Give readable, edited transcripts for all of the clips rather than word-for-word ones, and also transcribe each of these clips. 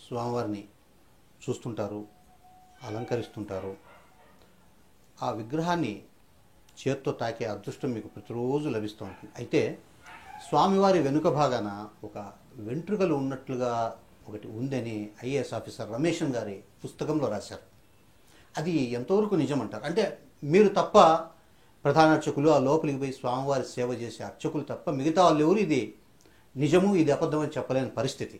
స్వామివారిని చూస్తుంటారు, అలంకరిస్తుంటారు. ఆ విగ్రహాన్ని చేత్తో తాకే అదృష్టం మీకు ప్రతిరోజు లభిస్తూ ఉంటుంది. అయితే స్వామివారి వెనుక భాగాన ఒక వెంట్రుకలు ఉన్నట్లుగా ఒకటి ఉందని ఐఏఎస్ ఆఫీసర్ రమేషన్ గారి పుస్తకంలో రాశారు. అది ఎంతవరకు నిజమంటారు? అంటే మీరు తప్ప ప్రధాన అర్చకులు, ఆ లోపలికి పోయి స్వామివారి సేవ చేసే అర్చకులు తప్ప మిగతా వాళ్ళు ఎవరు ఇది నిజము ఇది అబద్ధం అని చెప్పలేని పరిస్థితి.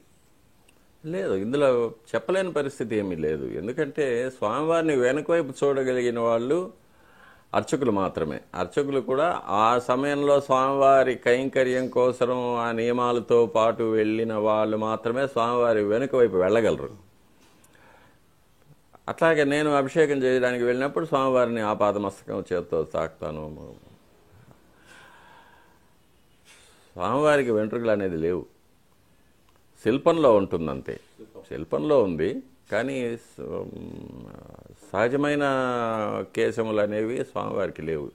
లేదు, ఇందులో చెప్పలేని పరిస్థితి ఏమీ లేదు. ఎందుకంటే స్వామివారిని వెనుక వైపు చూడగలిగిన వాళ్ళు అర్చకులు మాత్రమే. అర్చకులు కూడా ఆ సమయంలో స్వామివారి కైంకర్యం కోసం ఆ నియమాలతో పాటు వెళ్ళిన వాళ్ళు మాత్రమే స్వామివారి వెనుక వైపు వెళ్ళగలరు. అట్లాగే నేను అభిషేకం చేయడానికి వెళ్ళినప్పుడు స్వామివారిని ఆపాదమస్తకం చేత్తో తాకుతాను. స్వామివారికి వెంట్రుకలు అనేది లేవు, శిల్పంలో ఉంటుందంతే. శిల్పంలో ఉంది, కానీ సహజమైన కేశములు అనేవి స్వామివారికి లేవు.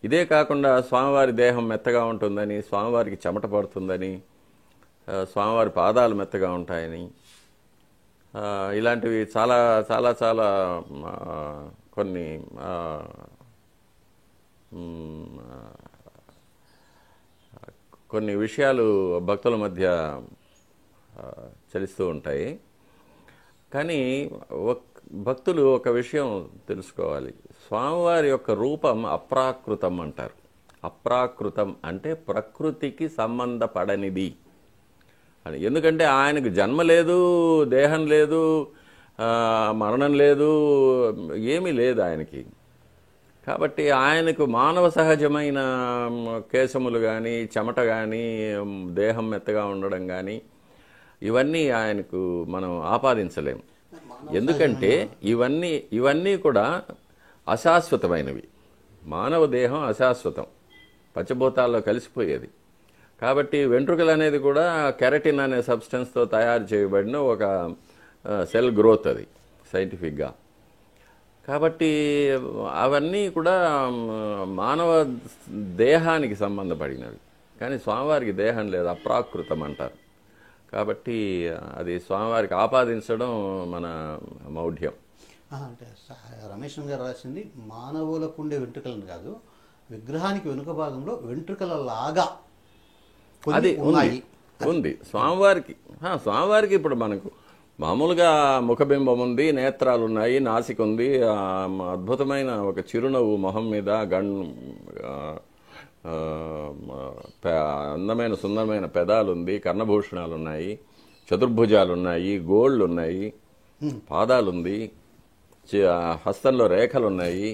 ఇదే కాకుండా స్వామివారి దేహం మెత్తగా ఉంటుందని, స్వామివారికి చెమట పడుతుందని, స్వామివారి పాదాలు మెత్తగా ఉంటాయని, ఇలాంటివి చాలా చాలా చాలా కొన్ని కొన్ని విషయాలు భక్తుల మధ్య చలిస్తూ ఉంటాయి. కానీ భక్తులు ఒక విషయం తెలుసుకోవాలి, స్వామివారి యొక్క రూపం అప్రాకృతం అంటారు. అప్రాకృతం అంటే ప్రకృతికి సంబంధపడనిది అని. ఎందుకంటే ఆయనకు జన్మ లేదు, దేహం లేదు, మరణం లేదు, ఏమీ లేదు ఆయనకి. కాబట్టి ఆయనకు మానవ సహజమైన కేశములు కానీ, చెమట కానీ, దేహం మెత్తగా ఉండడం కానీ ఇవన్నీ ఆయనకు మనం ఆపాదించలేము. ఎందుకంటే ఇవన్నీ కూడా అశాశ్వతమైనవి. మానవ దేహం అశాశ్వతం, పంచభూతాల్లో కలిసిపోయేది. కాబట్టి వెంట్రుకలు అనేది కూడా కెరటిన్ అనే సబ్స్టెన్స్తో తయారు చేయబడిన ఒక సెల్ గ్రోత్, అది సైంటిఫిక్గా. కాబట్టి అవన్నీ కూడా మానవ దేహానికి సంబంధపడినవి. కానీ స్వామివారికి దేహం లేదు, అప్రాకృతం అంటారు. కాబట్టి అది స్వామివారికి ఆపాదించడం మన మౌఢ్యం. అంటే రమేష్ గారు రాసింది మానవులకు ఉండే వెంట్రుకలను కాదు, విగ్రహానికి వెనుక భాగంలో వెంట్రుకల లాగా అది ఉంది స్వామివారికి. ఇప్పుడు మనకు మామూలుగా ముఖబింబం ఉంది, నేత్రాలు ఉన్నాయి, నాసిక ఉంది, అద్భుతమైన ఒక చిరునవ్వు మొహం మీద, అందమైన సుందరమైన పెదాలు ఉంది, కర్ణభూషణాలు ఉన్నాయి, చతుర్భుజాలు ఉన్నాయి, గోళ్ళు ఉన్నాయి, పాదాలుంది, హస్తంలో రేఖలు ఉన్నాయి,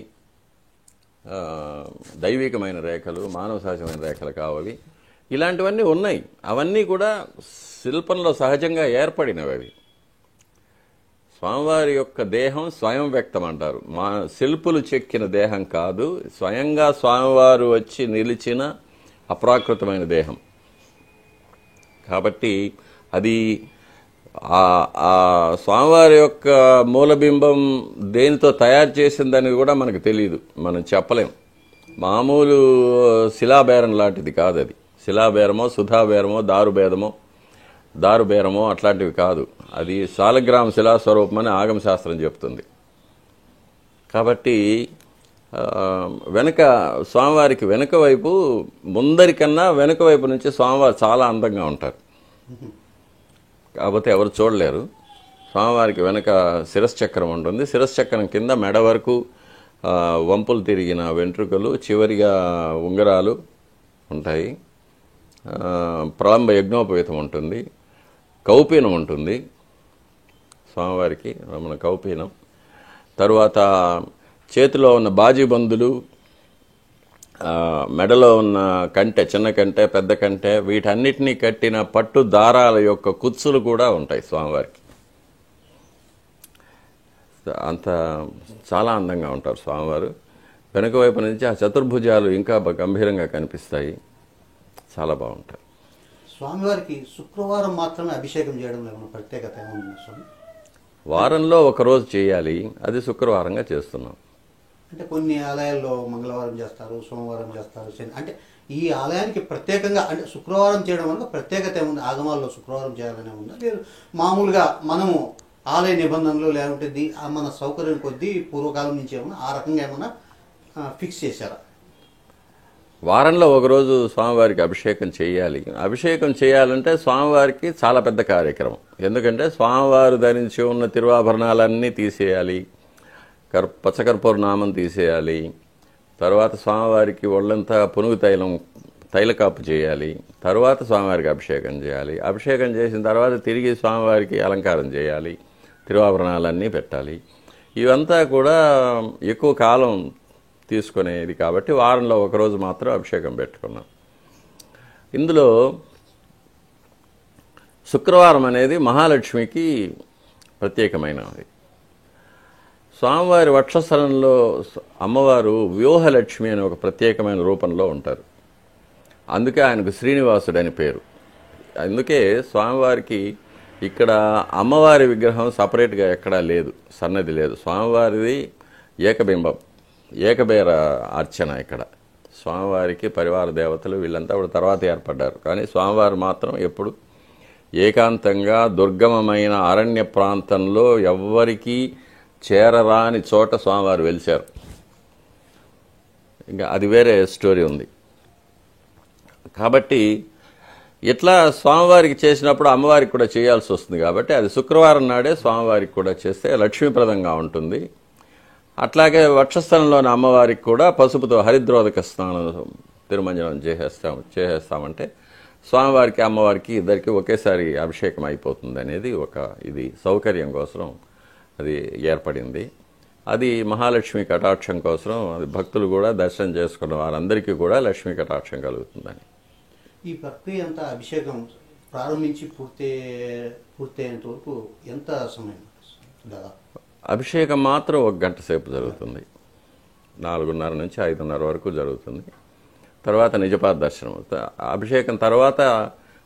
దైవికమైన రేఖలు, మానవ సహజమైన రేఖలు కావాలి. ఇలాంటివన్నీ ఉన్నాయి. అవన్నీ కూడా శిల్పంలో సహజంగా ఏర్పడినవి. అవి స్వామివారి యొక్క దేహం స్వయం వ్యక్తం అంటారు. శిల్పులు చెక్కిన దేహం కాదు, స్వయంగా స్వామివారు వచ్చి నిలిచిన అప్రాకృతమైన దేహం. కాబట్టి అది ఆ స్వామివారి యొక్క మూలబింబం దేనితో తయారు చేసిందని కూడా మనకు తెలియదు, మనం చెప్పలేం. మామూలు శిలాబేరం లాంటిది కాదు అది. శిలాబేరమో, సుధాబేరమో, దారుబేరమో అట్లాంటివి కాదు. అది శాలగ్రామ శిలాస్వరూపం అని ఆగమశాస్త్రం చెప్తుంది. కాబట్టి స్వామివారికి వెనుక వైపు, ముందరికన్నా వెనుక వైపు నుంచి స్వామివారు చాలా అందంగా ఉంటారు. కాకపోతే ఎవరు చూడలేరు. స్వామివారికి వెనుక శిరశ్చక్రం ఉంటుంది. శిరశ్చక్రం కింద మెడ వరకు వంపులు తిరిగిన వెంట్రుకలు, చివరిగా ఉంగరాలు ఉంటాయి. ప్రళంబ యజ్ఞోపవీతం ఉంటుంది, కౌపీనం ఉంటుంది స్వామివారికి, మన కౌపీనం. తరువాత చేతిలో ఉన్న బాజీబందులు, మెడలో ఉన్న కంటె, చిన్న కంటె, పెద్ద కంటె, వీటన్నిటినీ కట్టిన పట్టు దారాల యొక్క కుచ్చులు కూడా ఉంటాయి స్వామివారికి. అంత చాలా అందంగా ఉంటారు స్వామివారు. వెనుక వైపు నుంచి ఆ చతుర్భుజాలు ఇంకా గంభీరంగా కనిపిస్తాయి, చాలా బాగుంటాయి. స్వామివారికి శుక్రవారం మాత్రమే అభిషేకం చేయడం ఏమైనా ప్రత్యేకత ఏముంది స్వామి? వారంలో ఒకరోజు చేయాలి, అది శుక్రవారంగా చేస్తున్నాం. అంటే కొన్ని ఆలయాల్లో మంగళవారం చేస్తారు, సోమవారం చేస్తారు, అంటే ఈ ఆలయానికి ప్రత్యేకంగా అంటే శుక్రవారం చేయడం వల్ల ప్రత్యేకత ఏముంది? ఆగమాల్లో శుక్రవారం చేయాలనే ఉందా, లేదు మామూలుగా మనము ఆలయ నిబంధనలు లేకుంటే మన సౌకర్యం కొద్దీ పూర్వకాలం నుంచి ఏమన్నా ఆ రకంగా ఏమన్నా ఫిక్స్ చేశారా? వారంలో ఒకరోజు స్వామివారికి అభిషేకం చేయాలి. అభిషేకం చేయాలంటే స్వామివారికి చాలా పెద్ద కార్యక్రమం. ఎందుకంటే స్వామివారు ధరించి ఉన్న తిరువాభరణాలన్నీ తీసేయాలి, పచ్చకర్పూర నామం తీసేయాలి, తర్వాత స్వామివారికి ఒళ్ళంతా పునుగు తైలకాపు చేయాలి, తర్వాత స్వామివారికి అభిషేకం చేయాలి. అభిషేకం చేసిన తర్వాత తిరిగి స్వామివారికి అలంకారం చేయాలి, తిరువాభరణాలన్నీ పెట్టాలి. ఇవంతా కూడా ఎక్కువ కాలం తీసుకునేది కాబట్టి వారంలో ఒకరోజు మాత్రం అభిషేకం పెట్టుకున్నాం. ఇందులో శుక్రవారం అనేది మహాలక్ష్మికి ప్రత్యేకమైనది. స్వామివారి వక్షస్థలంలో అమ్మవారు వ్యూహలక్ష్మి అనే ఒక ప్రత్యేకమైన రూపంలో ఉంటారు. అందుకే ఆయనకు శ్రీనివాసుడు అని పేరు. అందుకే స్వామివారికి ఇక్కడ అమ్మవారి విగ్రహం సపరేట్గా ఎక్కడా లేదు, సన్నది లేదు. స్వామివారిది ఏకబింబం, ఏకబేర అర్చన. ఇక్కడ స్వామివారికి పరివార దేవతలు వీళ్ళంతా కూడా తర్వాత ఏర్పడ్డారు. కానీ స్వామివారు మాత్రం ఎప్పుడు ఏకాంతంగా దుర్గమమైన అరణ్య ప్రాంతంలో ఎవ్వరికీ చేరరాని చోట స్వామివారు వెలిశారు. ఇంకా అది వేరే స్టోరీ ఉంది. కాబట్టి ఇట్లా స్వామివారికి చేసినప్పుడు అమ్మవారికి కూడా చేయాల్సి వస్తుంది. కాబట్టి అది శుక్రవారం నాడే స్వామివారికి కూడా చేస్తే లక్ష్మీప్రదంగా ఉంటుంది. అట్లాగే వక్షస్థలంలోని అమ్మవారికి కూడా పసుపుతో హరిద్రోదక స్నానం తిరుమంజనం చేసేస్తామంటే స్వామివారికి అమ్మవారికి ఇద్దరికి ఒకేసారి అభిషేకం అయిపోతుంది అనేది ఇది సౌకర్యం కోసం అది ఏర్పడింది. అది మహాలక్ష్మి కటాక్షం కోసం, అది భక్తులు కూడా దర్శనం చేసుకున్న వారందరికీ కూడా లక్ష్మీ కటాక్షం కలుగుతుందని. ఈ ప్రక్రియ అంతా అభిషేకం ప్రారంభించి పూర్తయ్యేంత వరకు ఎంత సమయం దాదాపు? అభిషేకం మాత్రం 1 గంట సేపు జరుగుతుంది. 4:30 నుంచి 5:30 వరకు జరుగుతుంది. తర్వాత నిజపాద దర్శనం. అభిషేకం తర్వాత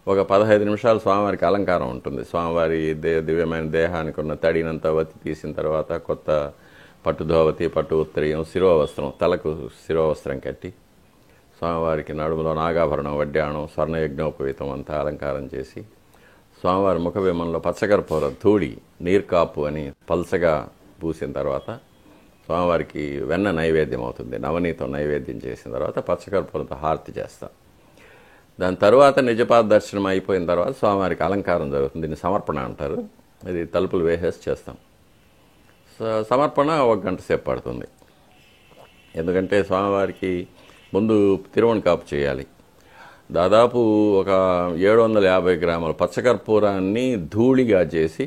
ఒక 15 నిమిషాలు స్వామివారికి అలంకారం ఉంటుంది. స్వామివారి దివ్యమైన దేహానికి ఉన్న తడినంతా వత్తి తీసిన తర్వాత కొత్త పట్టు ధోవతి, పట్టు ఉత్తరీయం, శిరోవస్త్రం, తలకు శిరోవస్త్రం కట్టి స్వామివారికి నడుములో నాగాభరణం, వడ్డాణం, స్వర్ణయజ్ఞోపవీతం అంతా అలంకారం చేసి స్వామివారి ముఖబింబంలో పచ్చకర్పూర ధూళి, నీర్కాపు అని పల్సగా పూసిన తర్వాత స్వామివారికి వెన్న నైవేద్యం అవుతుంది. నవనీతం నైవేద్యం చేసిన తర్వాత పచ్చకర్పూరంతో హారతి చేస్తాం. దాని తర్వాత నిజపాద దర్శనం అయిపోయిన తర్వాత స్వామివారికి అలంకారం జరుగుతుంది. దీన్ని సమర్పణ అంటారు. ఇది తలుపులు వేసేసి చేస్తాం. సమర్పణ 1 గంట సేపు పడుతుంది. ఎందుకంటే స్వామివారికి ముందు తిరువణకాపు చేయాలి. దాదాపు ఒక 750 గ్రాముల పచ్చకర్పూరాన్ని ధూళిగా చేసి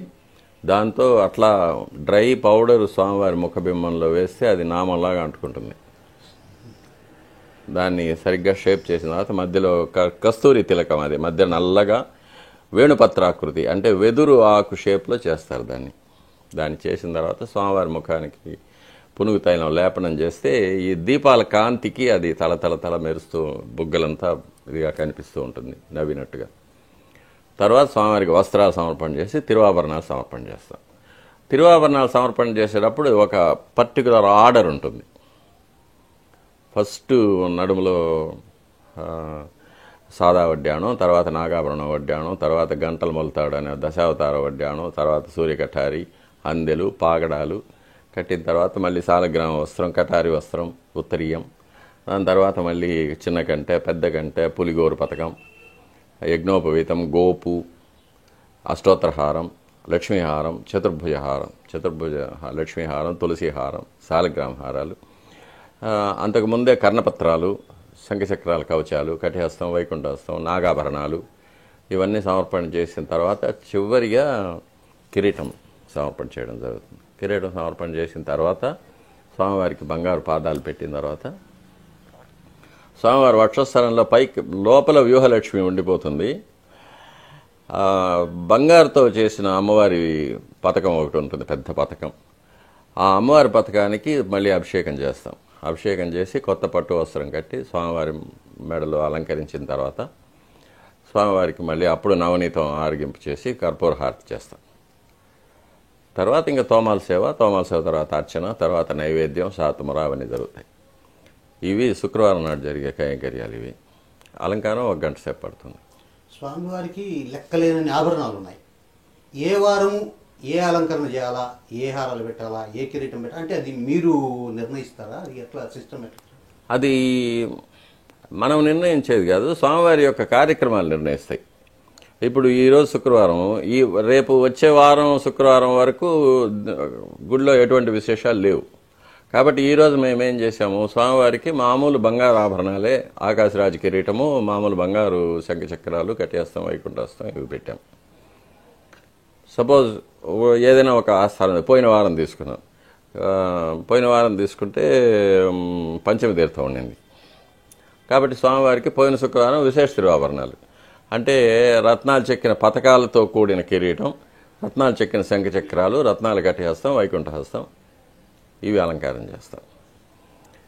దాంతో అట్లా డ్రై పౌడర్ స్వామివారి ముఖబింబంలో వేస్తే అది నామంలాగా అంటుకుంటుంది. దాన్ని సరిగ్గా షేప్ చేసిన తర్వాత మధ్యలో కస్తూరి తిలకం, అది మధ్య నల్లగా వేణుపత్రాకృతి అంటే వెదురు ఆకు షేప్లో చేస్తారు. దాన్ని చేసిన తర్వాత స్వామివారి ముఖానికి పునుగు తైలం లేపనం చేస్తే ఈ దీపాల కాంతికి అది తల మెరుస్తూ బుగ్గలంతా ఇదిగా కనిపిస్తూ ఉంటుంది, నవ్వినట్టుగా. తర్వాత స్వామివారికి వస్త్రాలు సమర్పణ చేసి తిరువాభరణాలు సమర్పణ చేస్తాం. తిరువాభరణాలు సమర్పణ చేసేటప్పుడు ఒక పర్టికులర్ ఆర్డర్ ఉంటుంది. ఫస్ట్ నడుములో సాదా వడ్డాణం, తర్వాత నాగాభరణం వడ్డాణం, తర్వాత గంటల మొలతాడు అనే దశావతార వడ్డాణం, తర్వాత సూర్యకఠారి, అందెలు, పాగడాలు కట్టిన తర్వాత మళ్ళీ సాలగ్రామ వస్త్రం, కటారి వస్త్రం, ఉత్తరీయం. దాని తర్వాత మళ్ళీ చిన్న కంటె, పెద్ద కంటె, పులిగోరు పథకం, యజ్ఞోపవీతం, గోపు, అష్టోత్తరహారం, లక్ష్మీహారం, చతుర్భుజ లక్ష్మీహారం, తులసిహారం, సాలగ్రామ హారాలు. అంతకుముందే కర్ణపత్రాలు, శంఖచక్రాల కవచాలు, కటిహస్తం, వైకుంఠహస్తం, నాగాభరణాలు ఇవన్నీ సమర్పణ చేసిన తర్వాత చివరిగా కిరీటం సమర్పణ చేయడం జరుగుతుంది. కిరీటం సమర్పణ చేసిన తర్వాత స్వామివారికి బంగారు పాదాలు పెట్టిన తర్వాత స్వామివారి వక్షస్థలంలో పైకి లోపల వ్యూహలక్ష్మి ఉండిపోతుంది. బంగారుతో చేసిన అమ్మవారి పథకం ఒకటి ఉంటుంది, పెద్ద పథకం. ఆ అమ్మవారి పథకానికి మళ్ళీ అభిషేకం చేస్తాం. అభిషేకం చేసి కొత్త పట్టు వస్త్రం కట్టి స్వామివారి మెడలో అలంకరించిన తర్వాత స్వామివారికి మళ్ళీ అప్పుడు నవనీతం ఆరగింపు చేసి కర్పూర హారతి చేస్తాం. తర్వాత ఇంకా తోమాల సేవ తర్వాత అర్చన, తర్వాత నైవేద్యం, శాతముర అవన్నీ జరుగుతాయి. ఇవి శుక్రవారం నాడు జరిగే కైంకర్యాలు. ఇవి అలంకారం 1 గంట సేపు పడుతుంది. స్వామివారికి లెక్కలేనన్ని ఆభరణాలు ఉన్నాయి. ఏ వారం ఏ అలంకరణ చేయాలా, ఏ హారాలు పెట్టాలా, ఏ కిరీటం పెట్టాలా అంటే అది మీరు నిర్ణయిస్తారా? అది ఎట్లా సిస్టమ్ ఎట్లా? అది మనం నిర్ణయించేది కాదు, స్వామివారి యొక్క కార్యక్రమాలు నిర్ణయిస్తాయి. ఇప్పుడు ఈరోజు శుక్రవారం, రేపు వచ్చే వారం శుక్రవారం వరకు గుడిలో ఎటువంటి విశేషాలు లేవు. కాబట్టి ఈరోజు మేమేం చేశాము, స్వామివారికి మామూలు బంగారు ఆభరణాలే, ఆకాశరాజు కిరీటము, మామూలు బంగారు శంఖచక్రాలు, కటిహస్తం, వైకుంఠహస్తం ఇవి పెట్టాం. సపోజ్ ఏదైనా ఒక ఆస్థానం పోయిన వారం తీసుకున్నాం. పోయిన వారం తీసుకుంటే పంచమి తీర్థం ఉండింది. కాబట్టి స్వామివారికి పోయిన శుక్రవారం విశేష తిరువాభరణాలు అంటే రత్నాలు చెక్కిన పతకాలతో కూడిన కిరీటం, రత్నాలు చెక్కిన శంఖచక్రాలు, రత్నాల కటిహస్తం, వైకుంఠహస్తం ఇవి అలంకారం చేస్తాం.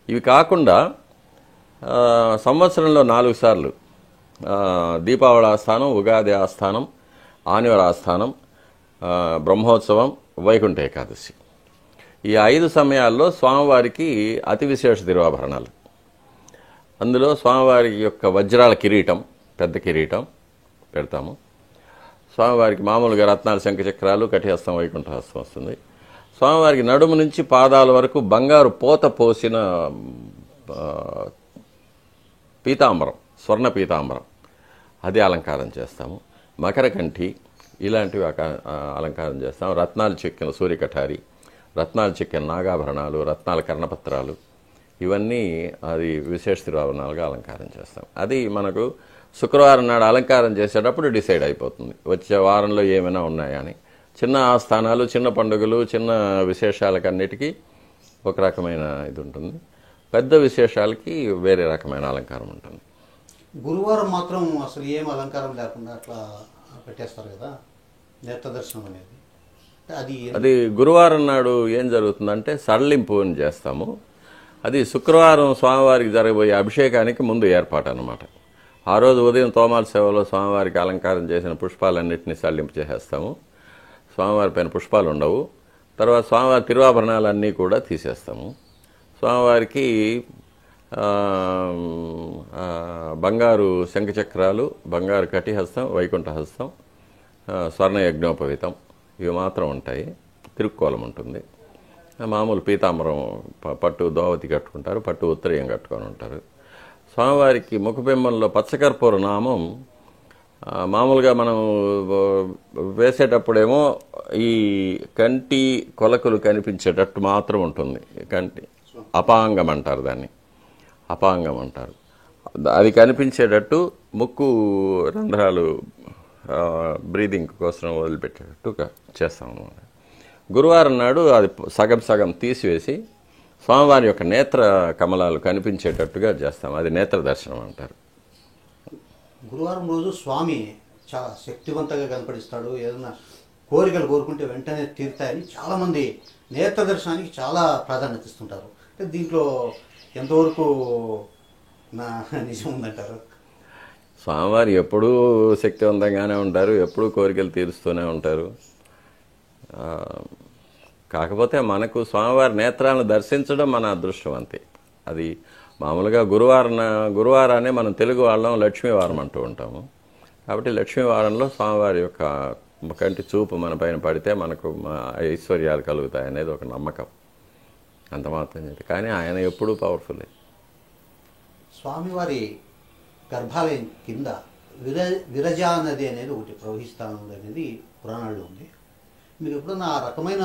ఇవి కాకుండా సంవత్సరంలో 4 సార్లు దీపావళి ఆస్థానం, ఉగాది ఆస్థానం, ఆనివర ఆస్థానం, బ్రహ్మోత్సవం, వైకుంఠ ఏకాదశి ఈ 5 సమయాల్లో స్వామివారికి అతి విశేష తిరువాభరణాలు. అందులో స్వామివారి యొక్క వజ్రాల కిరీటం, పెద్ద కిరీటం పెడతాము. స్వామివారికి మామూలుగా రత్నాల శంఖచక్రాలు, కటిహస్తం, వైకుంఠహస్తం వస్తుంది. స్వామివారికి నడుము నుంచి పాదాల వరకు బంగారు పోత పోసిన పీతాంబరం, స్వర్ణ పీతాంబరం అది అలంకారం చేస్తాము. మకరకంఠి ఇలాంటివి అలంకారం చేస్తాం. రత్నాలు చెక్కిన సూర్యకఠారి, రత్నాలు చెక్కిన నాగాభరణాలు, రత్నాల కర్ణపత్రాలు ఇవన్నీ అది విశేష తిరువాభరణాలుగా అలంకారం చేస్తాం. అది మనకు శుక్రవారం నాడు అలంకారం చేసేటప్పుడు డిసైడ్ అయిపోతుంది వచ్చే వారంలో ఏమైనా ఉన్నాయా అని. చిన్న ఆస్థానాలు, చిన్న పండుగలు, చిన్న విశేషాలకన్నిటికీ ఒక రకమైన ఇది ఉంటుంది. పెద్ద విశేషాలకి వేరే రకమైన అలంకారం ఉంటుంది. గురువారం మాత్రం అసలు ఏం అలంకారం లేకుండా అట్లా పెట్టేస్తారు కదా, నేత్ర దర్శనం అనేది. అది గురువారం నాడు ఏం జరుగుతుందంటే సడలింపు అని చేస్తాము. అది శుక్రవారం స్వామివారికి జరగబోయే అభిషేకానికి ముందు ఏర్పాటు అన్నమాట. ఆ రోజు ఉదయం తోమాల సేవలో స్వామివారికి అలంకారం చేసిన పుష్పాలన్నింటినీ సడలింపు చేసేస్తాము. స్వామివారి పైన పుష్పాలు ఉండవు. తర్వాత స్వామివారి తిరువాభరణాలన్నీ కూడా తీసేస్తాము. స్వామివారికి బంగారు శంఖచక్రాలు, బంగారు కటిహస్తం, వైకుంఠహస్తం, స్వర్ణ యజ్ఞోపవీతం ఇవి మాత్రం ఉంటాయి. తిరుక్కోలం ఉంటుంది. మామూలు పీతాంబరం, పట్టు దోవతి కట్టుకుంటారు, పట్టు ఉత్తరీయం కట్టుకొని ఉంటారు. స్వామివారికి ముఖబింబంలో పచ్చకర్పూర నామం మామూలుగా మనం వేసేటప్పుడేమో ఈ కంటి కొలకలు కనిపించేటట్టు మాత్రం ఉంటుంది. కంటి అపాంగం అంటారు, దాన్ని అపాంగం అంటారు. అది కనిపించేటట్టు ముక్కు రంధ్రాలు బ్రీదింగ్ కోసం వదిలిపెట్టేటట్టు చేస్తాం అన్నమాట. గురువారం నాడు అది సగం సగం తీసివేసి స్వామివారి యొక్క నేత్ర కమలాలు కనిపించేటట్టుగా చేస్తాం. అది నేత్ర దర్శనం అంటారు. గురువారం రోజు స్వామి చాలా శక్తివంతంగా కనపడిస్తాడు. ఏదైనా కోరికలు కోరుకుంటే వెంటనే తీరుతాయని చాలామంది నేత్ర దర్శనానికి చాలా ప్రాధాన్యత ఇస్తుంటారు. అంటే దీంట్లో ఎంతవరకు నిజం ఉందంటారు? స్వామివారు ఎప్పుడూ శక్తివంతంగానే ఉంటారు, ఎప్పుడూ కోరికలు తీరుస్తూనే ఉంటారు. కాకపోతే మనకు స్వామివారి నేత్రాలను దర్శించడం మన అదృష్టం అంతే. అది మామూలుగా గురువారాన్ని మనం తెలుగు వాళ్ళం లక్ష్మీవారం అంటూ ఉంటాము. కాబట్టి లక్ష్మీవారంలో స్వామివారి యొక్క కంటి చూపు మన పైన పడితే మనకు ఐశ్వర్యాలు కలుగుతాయి అనేది ఒక నమ్మకం, అంత మాత్రం చెప్పి. కానీ ఆయన ఎప్పుడూ పవర్ఫుల్లే. స్వామివారి గర్భాలయం కింద విరజా నది అనేది ఒకటి ప్రవహిస్తూ ఉంది అనేది పురాణాల్లో ఉంది. మీకు ఎప్పుడన్నా ఆ రకమైన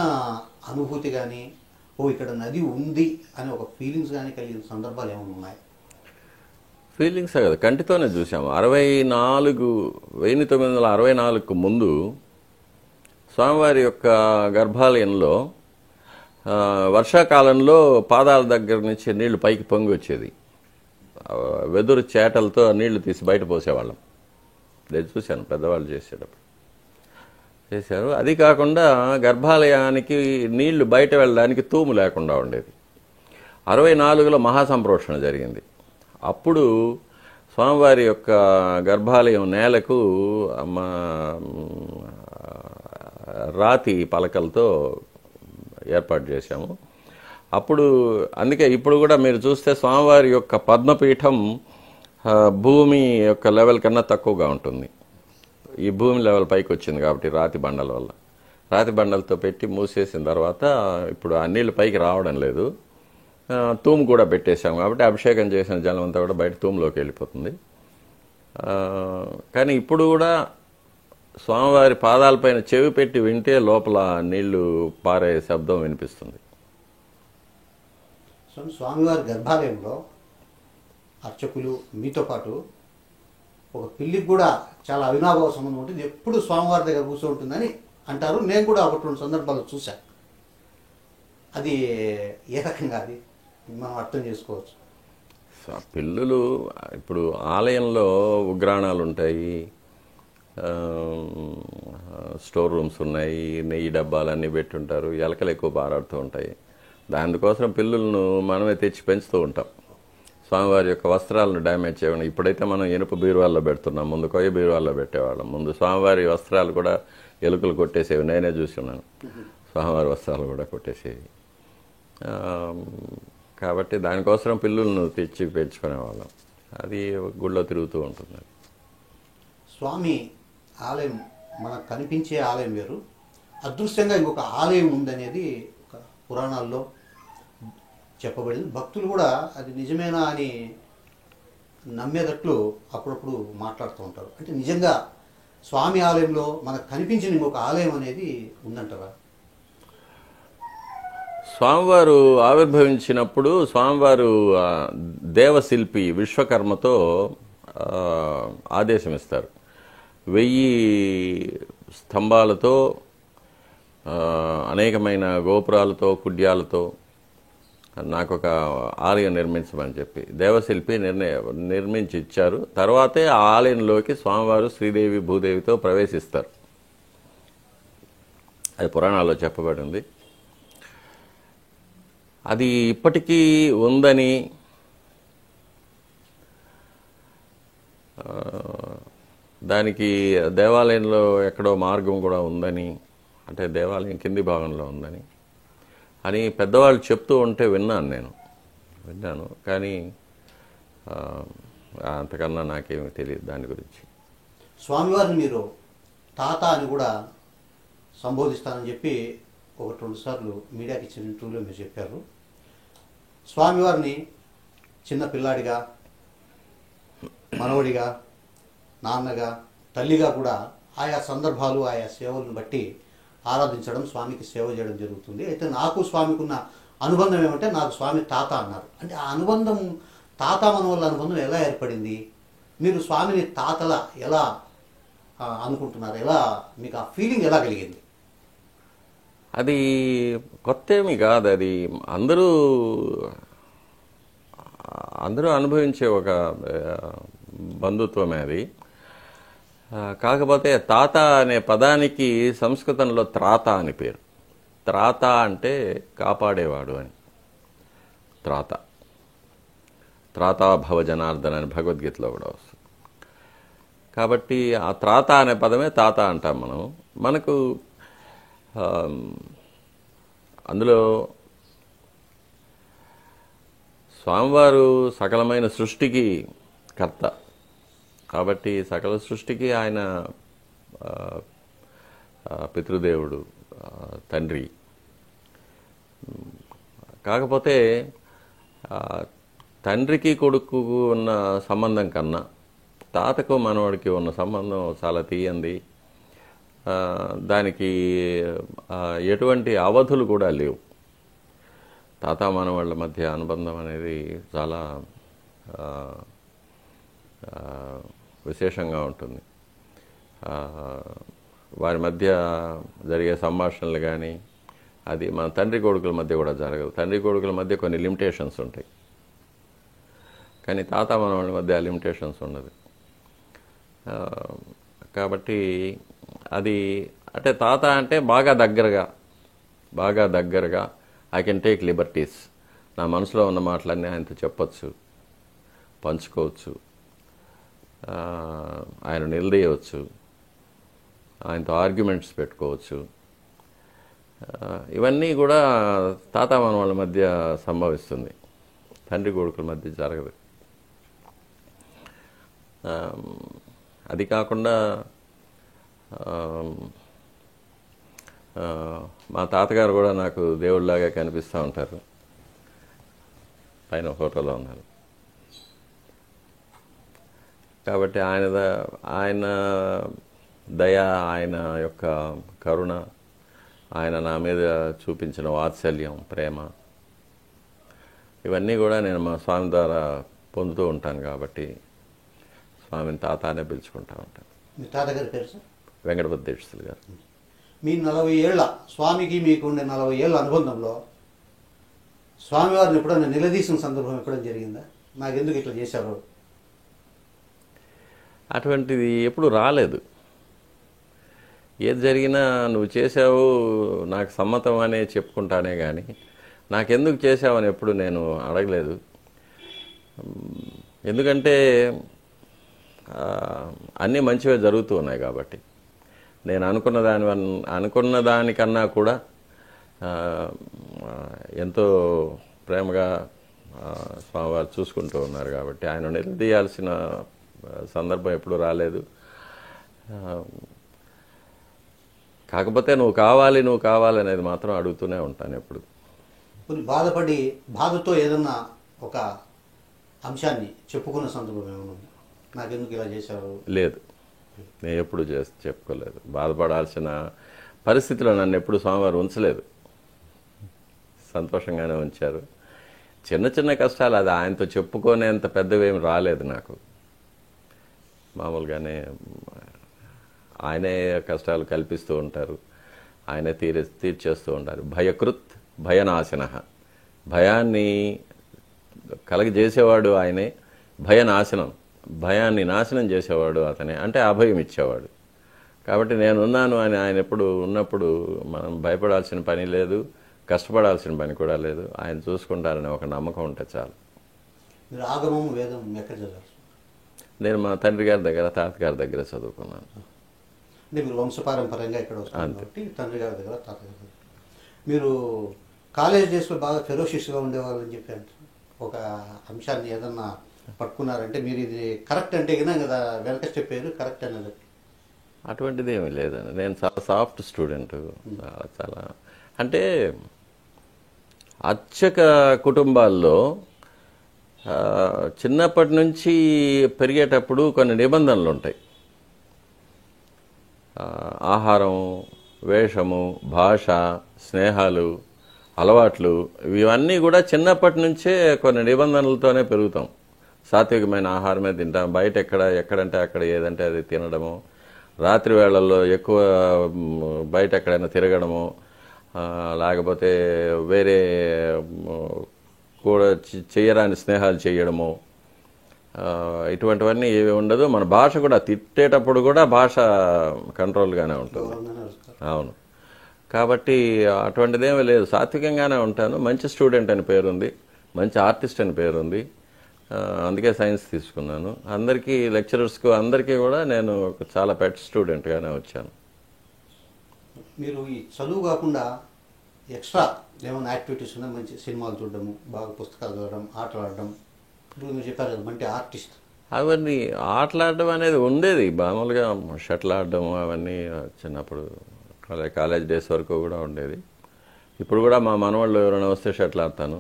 అనుభూతి కానీ, ఇక్కడ నది ఉంది అని ఒక ఫీలింగ్స్ కానీ కలిగిన సందర్భాలు ఏమైనా ఉన్నాయి? ఫీలింగ్స్ కదా, కంటితోనే చూసాము. 1964కు ముందు స్వామివారి యొక్క గర్భాలయంలో వర్షాకాలంలో పాదాల దగ్గర నుంచి నీళ్లు పైకి పొంగి వచ్చేది. వెదురు చేటలతో నీళ్లు తీసి బయట పోసేవాళ్ళం. నేను చూశాను పెద్దవాళ్ళు చేసేటప్పుడు చేశారు. అది కాకుండా గర్భాలయానికి నీళ్లు బయట వెళ్ళడానికి తూము లేకుండా ఉండేది. 64లో మహాసంప్రోక్షణ జరిగింది. అప్పుడు స్వామివారి యొక్క గర్భాలయం నేలకు రాతి పలకలతో ఏర్పాటు చేశాము. అప్పుడు అందుకే ఇప్పుడు కూడా మీరు చూస్తే స్వామివారి యొక్క పద్మపీఠం భూమి యొక్క లెవెల్ కన్నా తక్కువగా ఉంటుంది. ఈ భూమి లెవెల్ పైకి వచ్చింది కాబట్టి రాతి బండల వల్ల. రాతి బండలతో పెట్టి మూసేసిన తర్వాత ఇప్పుడు ఆ నీళ్ళు పైకి రావడం లేదు. తూము కూడా పెట్టేశాము కాబట్టి అభిషేకం చేసిన జలం అంతా కూడా బయట తూములోకి వెళ్ళిపోతుంది. కానీ ఇప్పుడు కూడా స్వామివారి పాదాలపైన చెవి పెట్టి వింటే లోపల నీళ్లు పారే శబ్దం వినిపిస్తుంది. స్వామివారి గర్భాలయంలో అర్చకులు మీతో పాటు ఒక పిల్లికి కూడా చాలా అవినాభావ సంబంధం ఉంటుంది, ఎప్పుడు స్వామివారి దగ్గర కూర్చుంటుందని అంటారు. నేను కూడా ఒకటి రెండు సందర్భాలు చూశాను. అది ఏ రకంగా అది మనం అర్థం చేసుకోవచ్చు? పిల్లులు ఇప్పుడు ఆలయంలో ఉగ్రాణాలు ఉంటాయి, స్టోర్ రూమ్స్ ఉన్నాయి, నెయ్యి డబ్బాలన్నీ పెట్టుంటారు, ఎలకలు ఎక్కువ పారాడుతూ ఉంటాయి. దానికోసం పిల్లులను మనమే తెచ్చి పెంచుతూ ఉంటాం. స్వామివారి యొక్క వస్త్రాలను డ్యామేజ్ చేయడం. ఇప్పుడైతే మనం ఇనుప బీరువాల్లో పెడుతున్నాం, ముందు కొయ్య బీరువాల్లో పెట్టేవాళ్ళం. ముందు స్వామివారి వస్త్రాలు కూడా ఎలుకలు కొట్టేసేవి, నేనే చూసి ఉన్నాను. స్వామివారి వస్త్రాలు కూడా కొట్టేసేవి. కాబట్టి దానికోసం పిల్లులను తెచ్చి పెంచుకునేవాళ్ళం. అది గుళ్ళో తిరుగుతూ ఉంటుంది. స్వామి ఆలయం మనకు కనిపించే ఆలయం వేరు, అదృశ్యంగా ఇంకొక ఆలయం ఉందనేది ఒక పురాణాల్లో చెప్పబడింది. భక్తులు కూడా అది నిజమేనా అని నమ్మేటట్లు అప్పుడప్పుడు మాట్లాడుతూ ఉంటారు. అంటే నిజంగా స్వామి ఆలయంలో మనకు కనిపించిన ఇంకొక ఆలయం అనేది ఉందంటారా? స్వామివారు ఆవిర్భవించినప్పుడు స్వామివారు దేవశిల్పి విశ్వకర్మతో ఆదేశం ఇస్తారు. 1000 స్తంభాలతో, అనేకమైన గోపురాలతో, కుడ్యాలతో నాకు ఒక ఆలయం నిర్మించమని చెప్పి దేవశిల్పి నిర్మించి ఇచ్చారు. తర్వాతే ఆ ఆలయంలోకి స్వామివారు శ్రీదేవి భూదేవితో ప్రవేశిస్తారు. అది పురాణాల్లో చెప్పబడింది. అది ఇప్పటికీ ఉందని, దానికి దేవాలయంలో ఎక్కడో మార్గం కూడా ఉందని, అంటే దేవాలయం కింది భాగంలో ఉందని అని పెద్దవాళ్ళు చెప్తూ ఉంటే విన్నాను. కానీ అంతకన్నా నాకేమీ తెలియదు దాని గురించి. స్వామివారిని మీరు తాత అని కూడా సంబోధిస్తానని చెప్పి 1-2 సార్లు మీడియాకి ఇచ్చిన ఇంటర్వ్యూలో మీరు చెప్పారు. స్వామివారిని చిన్న పిల్లాడిగా, మనవడిగా, నాన్నగా, తల్లిగా కూడా ఆయా సందర్భాలు, ఆయా సేవలను బట్టి ఆరాధించడం, స్వామికి సేవ చేయడం జరుగుతుంది. అయితే నాకు స్వామికి ఉన్న అనుబంధం ఏమంటే, నాకు స్వామి తాత అన్నారు. అంటే ఆ అనుబంధం, తాత మనవల్ల అనుబంధం ఎలా ఏర్పడింది? మీరు స్వామిని తాతలా ఎలా అనుకుంటున్నారు? ఎలా మీకు ఆ ఫీలింగ్ ఎలా కలిగింది? అది కొత్త ఏమీ కాదు. అది అందరూ అనుభవించే ఒక బంధుత్వమే అది. కాకపోతే తాత అనే పదానికి సంస్కృతంలో త్రాత అని పేరు. త్రాత అంటే కాపాడేవాడు అని. త్రాతా భవ జనార్దన్ అని భగవద్గీతలో కూడా వస్తుంది. కాబట్టి ఆ త్రాత అనే పదమే తాత అంటాం మనం. మనకు అందులో స్వామివారు సకలమైన సృష్టికి కర్త కాబట్టి సకల సృష్టికి ఆయన పితృదేవుడు, తండ్రి. కాకపోతే తండ్రికి కొడుకుకు ఉన్న సంబంధం కన్నా తాతకు మనవాడికి ఉన్న సంబంధం చాలా తీయంది. దానికి ఎటువంటి అవధులు కూడా లేవు. తాత మనవాళ్ళ మధ్య అనుబంధం అనేది చాలా విశేషంగా ఉంటుంది. వారి మధ్య జరిగే సంభాషణలు కానీ అది మన తండ్రి కొడుకుల మధ్య కూడా జరగదు. తండ్రి కొడుకుల మధ్య కొన్ని లిమిటేషన్స్ ఉంటాయి, కానీ తాత మనవాళ్ళ మధ్య ఆ లిమిటేషన్స్ ఉండదు. కాబట్టి అది అంటే తాత అంటే బాగా దగ్గరగా ఐ కెన్ టేక్ లిబర్టీస్. నా మనసులో ఉన్న మాటలన్నీ ఆయనతో చెప్పచ్చు, పంచుకోవచ్చు, ఆయన నిలదీయవచ్చు, ఆయనతో ఆర్గ్యుమెంట్స్ పెట్టుకోవచ్చు. ఇవన్నీ కూడా తాత మనవాళ్ళ మధ్య సంభవిస్తుంది, తండ్రి కొడుకుల మధ్య జరగదు. అది కాకుండా మా తాతగారు కూడా నాకు దేవుళ్ళలాగా కనిపిస్తూ ఉంటారు, పైన ఫోటోలో ఉన్నారు. కాబట్టి ఆయన దయ, ఆయన యొక్క కరుణ, ఆయన నా మీద చూపించిన వాత్సల్యం, ప్రేమ, ఇవన్నీ కూడా నేను మా స్వామి ద్వారా పొందుతూ ఉంటాను. కాబట్టి స్వామిని తాత అనే పిలుచుకుంటూ ఉంటాను. మీ తాతగారి పేరు సార్? వెంకటపతి దీక్షితులు గారు. మీ 40 ఏళ్ల స్వామికి మీకు ఉండే 40 ఏళ్ల అనుబంధంలో స్వామివారిని ఎప్పుడైనా నిలదీసిన సందర్భం ఎప్పుడైనా జరిగిందా? నాకెందుకు ఇట్లా చేశారు? అటువంటిది ఎప్పుడు రాలేదు. ఏది జరిగినా నువ్వు చేసావు, నాకు సమ్మతం అనే చెప్పుకుంటానే కానీ నాకెందుకు చేసావని ఎప్పుడు నేను అడగలేదు. ఎందుకంటే అన్నీ మంచివే జరుగుతూ ఉన్నాయి కాబట్టి. నేను అనుకున్న దానికన్నా కూడా ఎంతో ప్రేమగా స్వామివారు చూసుకుంటూ ఉన్నారు కాబట్టి ఆయన నిలదీయాల్సిన సందర్భం ఎప్పుడు రాలేదు. కాకపోతే నువ్వు కావాలి అనేది మాత్రం అడుగుతూనే ఉంటాను ఎప్పుడు. కొన్ని బాధతో ఏదన్నా ఒక అంశాన్ని చెప్పుకున్న సందర్భం ఏమైనా ఉందా? నాకెందుకు ఇలా చేశారు? లేదు, నేను ఎప్పుడు చెప్పుకోలేదు. బాధపడాల్సిన పరిస్థితిలో నన్ను ఎప్పుడు స్వామివారు ఉంచలేదు, సంతోషంగానే ఉంచారు. చిన్న చిన్న కష్టాలు అది ఆయనతో చెప్పుకునేంత పెద్దవేమి రాలేదు నాకు. మామూలుగానే ఆయనే కష్టాలు కల్పిస్తూ ఉంటారు, ఆయనే తీర్చేస్తూ ఉంటారు. భయకృత్ భయనాశన, భయాన్ని కలగజేసేవాడు ఆయనే, భయనాశనం, భయాన్ని నాశనం చేసేవాడు అతనే, అంటే అభయం ఇచ్చేవాడు. కాబట్టి నేనున్నాను అని ఆయన ఎప్పుడు ఉన్నప్పుడు మనం భయపడాల్సిన పని లేదు, కష్టపడాల్సిన పని కూడా లేదు. ఆయన చూసుకుంటారనే ఒక నమ్మకం ఉంటే చాలు. మీరు ఆగమం వేదం ఎక్కడ చదివారు? నేను మా తండ్రి గారి దగ్గర, తాతగారి దగ్గర చదువుకున్నాను. అంటే మీరు వంశపారంపర్యంగా ఇక్కడ వస్తారు కాబట్టి తండ్రి గారి దగ్గర, తాతగారి దగ్గర. మీరు కాలేజ్ డేస్లో బాగా ఫెరోషియస్గా ఉండేవాళ్ళని చెప్పారు. ఒక అంశాన్ని ఏదన్నా పట్టుకున్నారంటే మీరు ఇది కరెక్ట్ అంటే కదా వెనక చెప్పారు కరెక్ట్ అనేది. అటువంటిది ఏమీ లేదండి. నేను చాలా సాఫ్ట్ స్టూడెంట్. చాలా అంటే అర్చక కుటుంబాల్లో చిన్నప్పటి నుంచి పెరిగేటప్పుడు కొన్ని నిబంధనలు ఉంటాయి. ఆహారం, వేషము, భాష, స్నేహాలు, అలవాట్లు, ఇవన్నీ కూడా చిన్నప్పటి నుంచే కొన్ని నిబంధనలతోనే పెరుగుతాం. సాత్వికమైన ఆహారమే తింటాం, బయట ఎక్కడంటే అక్కడ ఏదంటే అది తినడము, రాత్రి వేళల్లో ఎక్కువ బయట ఎక్కడైనా తిరగడము, లేకపోతే వేరే కూడా చేయరాని స్నేహాలు చేయడము, ఇటువంటివన్నీ ఏవి ఉండదు. మన భాష కూడా తిట్టేటప్పుడు కూడా భాష కంట్రోల్గానే ఉంటుంది. అవును, కాబట్టి అటువంటిదేమీ లేదు, సాత్వికంగానే ఉంటాను. మంచి స్టూడెంట్ అని పేరుంది, మంచి ఆర్టిస్ట్ అని పేరుంది. అందుకే సైన్స్ తీసుకున్నాను. అందరికీ లెక్చరర్స్కు అందరికీ కూడా నేను చాలా పెట్ స్టూడెంట్గానే వచ్చాను. మీరు ఈ చదువు కాకుండా ఎక్స్ట్రా ఏమైనా యాక్టివిటీస్ ఉన్నాయి? మంచి సినిమాలు చూడడము, బాగా పుస్తకాలు చదవడం, ఆటలు ఆడడం. ఇప్పుడు మీరు చెప్పారు కదా మంచి ఆర్టిస్ట్. అవన్నీ ఆటలాడడం అనేది ఉండేది మామూలుగా, షటిల్ ఆడడం అవన్నీ చిన్నప్పుడు కాలేజ్ డేస్ వరకు కూడా ఉండేది. ఇప్పుడు కూడా మా మనవాళ్ళు ఎవరైనా వస్తే షటిల్ ఆడతాను,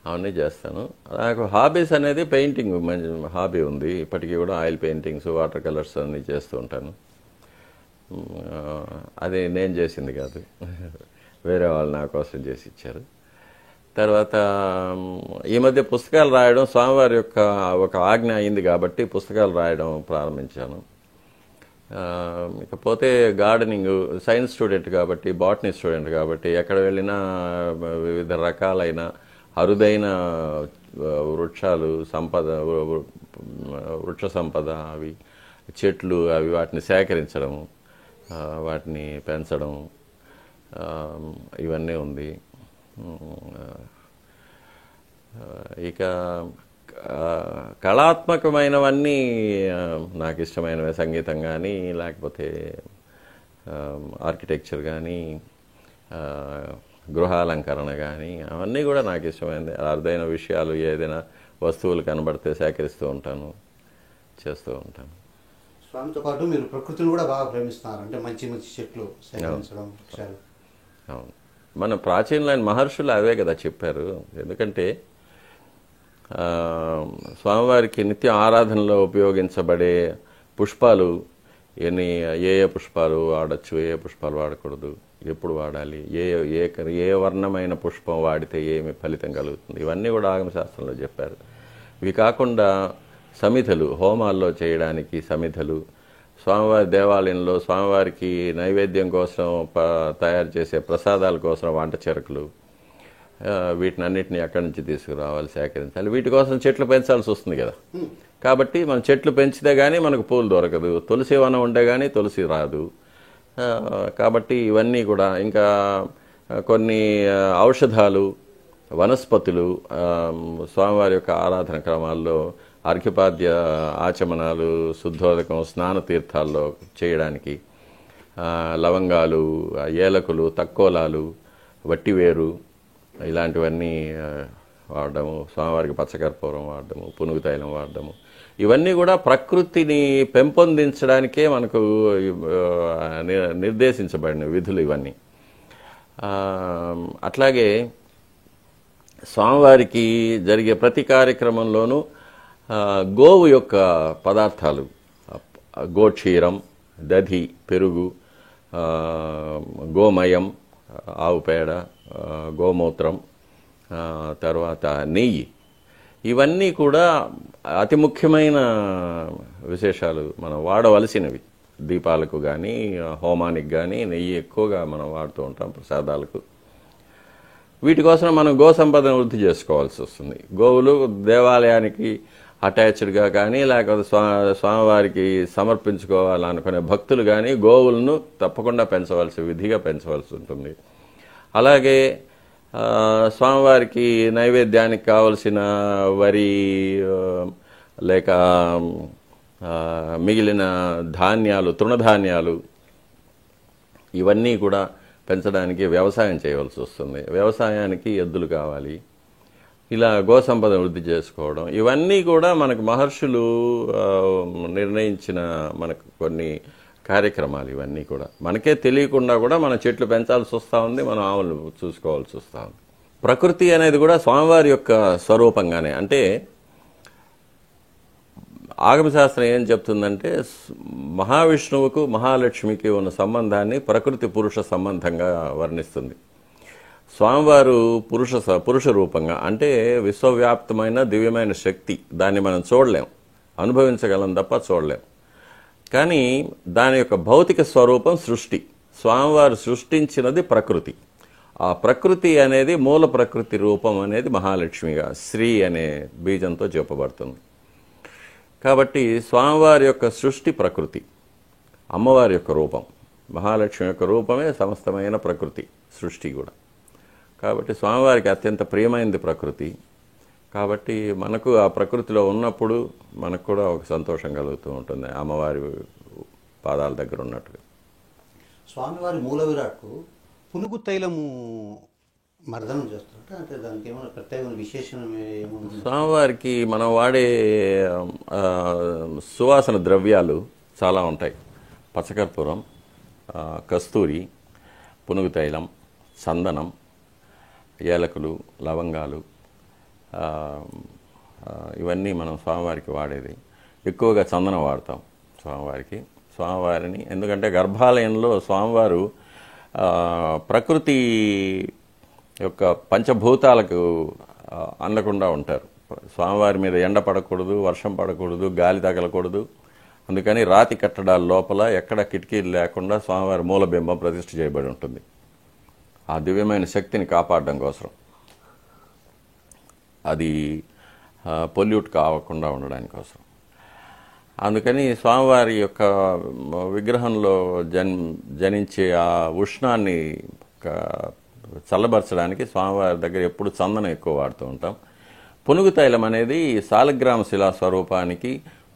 అవన్నీ చేస్తాను. నాకు హాబీస్ అనేది పెయింటింగ్ మంచి హాబీ ఉంది. ఇప్పటికీ కూడా ఆయిల్ పెయింటింగ్స్, వాటర్ కలర్స్ అన్నీ చేస్తూ ఉంటాను. అది నేను చేసింది కాదు, వేరే వాళ్ళు నా కోసం చేసి ఇచ్చారు. తర్వాత ఈ మధ్య పుస్తకాలు రాయడం, స్వామివారి యొక్క ఒక ఆజ్ఞ అయింది కాబట్టి పుస్తకాలు రాయడం ప్రారంభించాను. ఇకపోతే గార్డెనింగ్, సైన్స్ స్టూడెంట్ కాబట్టి, బాటనీ స్టూడెంట్ కాబట్టి ఎక్కడ వెళ్ళినా వివిధ రకాలైన అరుదైన వృక్షాలు, వృక్ష సంపద, అవి చెట్లు, అవి వాటిని సేకరించడం, వాటిని పెంచడం, ఇవన్నీ ఉంది. ఇక కళాత్మకమైనవన్నీ నాకు ఇష్టమైనవి, సంగీతం కానీ లేకపోతే ఆర్కిటెక్చర్ కానీ గృహాలంకరణ కానీ అవన్నీ కూడా నాకు ఇష్టమైంది. అరుదైన విషయాలు ఏదైనా వస్తువులు కనబడితే సేకరిస్తూ ఉంటాను, చేస్తూ ఉంటాను. స్వామితో పాటు మీరు ప్రకృతిని కూడా బాగా ప్రేమిస్తున్నారు, అంటే మంచి మంచి చెట్లు సేకరించడం. అవును, మన ప్రాచీనమైన మహర్షులు అవే కదా చెప్పారు. ఎందుకంటే స్వామివారికి నిత్య ఆరాధనలో ఉపయోగించబడే పుష్పాలు ఏ పుష్పాలు వాడచ్చు, ఏ పుష్పాలు వాడకూడదు, ఎప్పుడు వాడాలి, ఏ వర్ణమైన పుష్పం వాడితే ఏమి ఫలితం కలుగుతుంది, ఇవన్నీ కూడా ఆగమశాస్త్రంలో చెప్పారు. ఇవి కాకుండా సమిధలు, హోమాల్లో చేయడానికి సమిధలు, స్వామివారి దేవాలయంలో స్వామివారికి నైవేద్యం కోసం తయారు చేసే ప్రసాదాల కోసం వంట చెరుకులు, వీటిని అన్నిటిని ఎక్కడి నుంచి తీసుకురావాలి, సేకరించాలి. వీటి కోసం చెట్లు పెంచాల్సి వస్తుంది కదా. కాబట్టి మనం చెట్లు పెంచితే కానీ మనకు పూలు దొరకదు, తులసి వనం ఉంటే కానీ తులసి రాదు. కాబట్టి ఇవన్నీ కూడా, ఇంకా కొన్ని ఔషధాలు, వనస్పతులు స్వామివారి యొక్క ఆరాధన క్రమాల్లో అర్ఘ్యపాద్య ఆచమనాలు, శుద్ధోదకం, స్నాన తీర్థాల్లో చేయడానికి లవంగాలు, ఏలకులు, తక్కోలాలు, వట్టివేరు ఇలాంటివన్నీ వాడడము, స్వామివారికి పచ్చకర్పూరం వాడడము, పునుగు తైలం వాడడము, ఇవన్నీ కూడా ప్రకృతిని పెంపొందించడానికే మనకు నిర్దేశించబడిన విధులు ఇవన్నీ. అట్లాగే స్వామివారికి జరిగే ప్రతి కార్యక్రమంలోనూ గోవు యొక్క పదార్థాలు, గోక్షీరం, దధి, పెరుగు, గోమయం, ఆవు పేడ, గోమూత్రం, తర్వాత నెయ్యి, ఇవన్నీ కూడా అతి ముఖ్యమైన విశేషాలు, మనం వాడవలసినవి. దీపాలకు కానీ హోమానికి కానీ నెయ్యి ఎక్కువగా మనం వాడుతూ ఉంటాం ప్రసాదాలకు. వీటి కోసం మనం గో సంపదను వృద్ధి చేసుకోవాల్సి వస్తుంది. గోవులు దేవాలయానికి అటాచ్డ్గా కానీ, లేకపోతే స్వామివారికి సమర్పించుకోవాలనుకునే భక్తులు కానీ గోవులను తప్పకుండా విధిగా పెంచవలసి ఉంటుంది. అలాగే స్వామివారికి నైవేద్యానికి కావలసిన వరి లేక మిగిలిన ధాన్యాలు, తృణధాన్యాలు, ఇవన్నీ కూడా పెంచడానికి వ్యవసాయం చేయవలసి వస్తుంది. వ్యవసాయానికి ఎద్దులు కావాలి. ఇలా గోసంపద వృద్ధి చేసుకోవడం, ఇవన్నీ కూడా మనకు మహర్షులు నిర్ణయించిన మనకు కొన్ని కార్యక్రమాలు. ఇవన్నీ కూడా మనకే తెలియకుండా కూడా మన చెట్లు పెంచాల్సి వస్తూ ఉంది, మనం ఆవులు చూసుకోవాల్సి వస్తూ ఉంది. ప్రకృతి అనేది కూడా స్వామివారి యొక్క స్వరూపంగానే, అంటే ఆగమశాస్త్రం ఏం చెప్తుందంటే మహావిష్ణువుకు మహాలక్ష్మికి ఉన్న సంబంధాన్ని ప్రకృతి పురుష సంబంధంగా వర్ణిస్తుంది. స్వామివారు పురుష రూపంగా, అంటే విశ్వవ్యాప్తమైన దివ్యమైన శక్తి. దాన్ని మనం చూడలేం, అనుభవించగలం తప్ప చూడలేం. కానీ దాని యొక్క భౌతిక స్వరూపం సృష్టి. స్వామివారు సృష్టించినది ప్రకృతి. ఆ ప్రకృతి అనేది మూల ప్రకృతి రూపం అనేది మహాలక్ష్మిగా శ్రీ అనే బీజంతో చెప్పబడుతుంది. కాబట్టి స్వామివారి యొక్క సృష్టి ప్రకృతి, అమ్మవారి యొక్క రూపం, మహాలక్ష్మి యొక్క రూపమే సమస్తమైన ప్రకృతి సృష్టి కూడా. కాబట్టి స్వామివారికి అత్యంత ప్రియమైనది ప్రకృతి. కాబట్టి మనకు ఆ ప్రకృతిలో ఉన్నప్పుడు మనకు కూడా ఒక సంతోషం కలుగుతూ ఉంటుంది, అమ్మవారి పాదాల దగ్గర ఉన్నట్టుగా. స్వామివారి మూల విరాట్కు పునుగు తైలము మర్దనం చేస్తుంటే, అంటే దానికి ఏమైనా ప్రత్యేకమైన విశేషం ఏముంది? స్వామివారికి మనం వాడే సువాసన ద్రవ్యాలు చాలా ఉంటాయి. పచ్చకర్పూరం, కస్తూరి, పునుగు తైలం, చందనం, ఏలకులు, లవంగాలు, ఇవన్నీ మనం స్వామివారికి వాడేది. ఎక్కువగా చందనం వాడతాం స్వామివారిని. ఎందుకంటే గర్భాలయంలో స్వామివారు ప్రకృతి యొక్క పంచభూతాలకు అందకుండా ఉంటారు. స్వామివారి మీద ఎండ పడకూడదు, వర్షం పడకూడదు, గాలి తగలకూడదు. అందుకని రాతి కట్టడాల లోపల ఎక్కడ కిటికీలు లేకుండా స్వామివారి మూలబింబం ప్రతిష్ఠ చేయబడి ఉంటుంది, ఆ దివ్యమైన శక్తిని కాపాడడం కోసం. అది పొల్యూట్ కావకుండా ఉండడానికి కోసం. అందుకని స్వామివారి యొక్క విగ్రహంలో జనించే ఆ ఉష్ణాన్ని చల్లబరచడానికి స్వామివారి దగ్గర ఎప్పుడు చందనం ఎక్కువ వాడుతూ ఉంటాం. పునుగు తైలం అనేది సాలగ్రామ శిలా స్వరూపానికి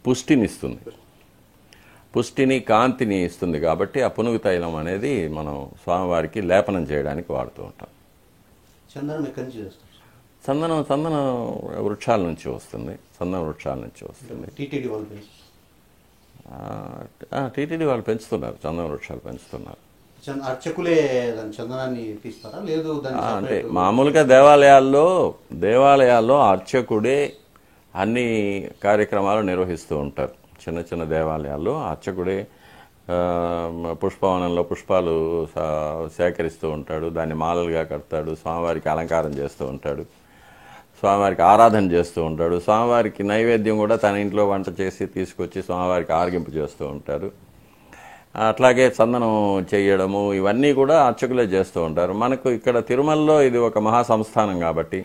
పుష్టినిస్తుంది. పుష్టిని కాంతిని ఇస్తుంది కాబట్టి ఆ పునుగు తైలం అనేది మనం స్వామివారికి లేపనం చేయడానికి వాడుతూ ఉంటాం. చందనం ఎక్కడి నుంచి చేస్తారు? చందనం వృక్షాల నుంచి వస్తుంది. చందన వృక్షాల నుంచి వస్తుంది. టీటీడీ వాళ్ళు పెంచుతారు. టీటీడీ వాళ్ళు పెంచుతున్నారు, చందన వృక్షాలు పెంచుతున్నారు. అర్చకులే దాని చందనాన్ని తీస్తారా, లేదు అంటే మామూలుగా దేవాలయాల్లో అర్చకుడే అన్ని కార్యక్రమాలు నిర్వహిస్తూ ఉంటారు. చిన్న చిన్న దేవాలయాల్లో అర్చకుడే పుష్పవనంలో పుష్పాలు సేకరిస్తూ ఉంటాడు, దాన్ని మాలలుగా కడతాడు, స్వామివారికి అలంకారం చేస్తూ ఉంటాడు, స్వామివారికి ఆరాధన చేస్తూ ఉంటాడు, స్వామివారికి నైవేద్యం కూడా తన ఇంట్లో వంట చేసి తీసుకొచ్చి స్వామివారికి ఆరగింపు చేస్తూ ఉంటారు. అట్లాగే చందనం చేయడము ఇవన్నీ కూడా అర్చకులే చేస్తూ ఉంటారు. మనకు ఇక్కడ తిరుమలలో ఇది ఒక మహాసంస్థానం కాబట్టి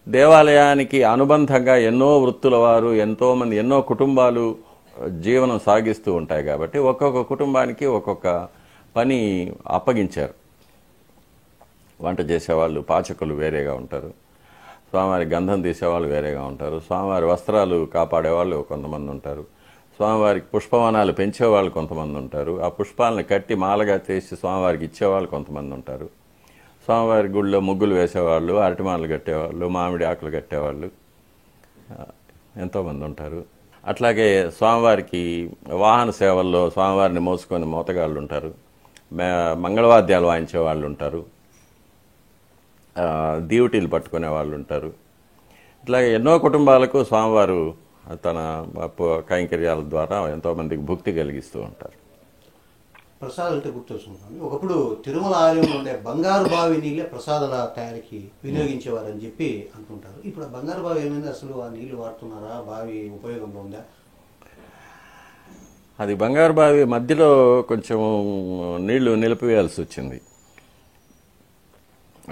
దేవాలయానికి అనుబంధంగా ఎన్నో వృత్తుల వారు, ఎంతోమంది, ఎన్నో కుటుంబాలు జీవనం సాగిస్తూ ఉంటాయి కాబట్టి ఒక్కొక్క కుటుంబానికి ఒక్కొక్క పని అప్పగించారు. వంట చేసేవాళ్ళు, పాచకులు వేరేగా ఉంటారు, స్వామివారి గంధం తీసేవాళ్ళు వేరేగా ఉంటారు, స్వామివారి వస్త్రాలు కాపాడేవాళ్ళు కొంతమంది ఉంటారు, స్వామివారికి పుష్పవనాలు పెంచేవాళ్ళు కొంతమంది ఉంటారు, ఆ పుష్పాలను కట్టి మాలగా చేసి స్వామివారికి ఇచ్చేవాళ్ళు కొంతమంది ఉంటారు, స్వామివారి గుళ్ళో ముగ్గులు వేసేవాళ్ళు, అరటిమాలలు కట్టేవాళ్ళు, మామిడి ఆకులు కట్టేవాళ్ళు ఎంతోమంది ఉంటారు. అట్లాగే స్వామివారికి వాహన సేవల్లో స్వామివారిని మోసుకొని మోతగాళ్ళు ఉంటారు, మంగళవాద్యాలు వాయించే వాళ్ళు ఉంటారు, దీవటీలు పట్టుకునే వాళ్ళు ఉంటారు. ఇట్లాగే ఎన్నో కుటుంబాలకు స్వామివారు తన కైంకర్యాల ద్వారా ఎంతోమందికి భుక్తి కలిగిస్తూ ఉంటారు. ప్రసాదాలు అంటే గుర్తొస్తుంటాను, ఒకప్పుడు తిరుమల ఆలయంలో ఉండే బంగారు బావి నీళ్ళే ప్రసాదాల తయారీకి వినియోగించేవారని చెప్పి అంటుంటారు. ఇప్పుడు ఆ బంగారు బావి ఏమైంది, అసలు ఆ నీళ్లు వాడుతున్నారా, బావి ఉపయోగంలో ఉందా? అది బంగారు బావి మధ్యలో కొంచెం నీళ్లు నిలిపివేయాల్సి వచ్చింది.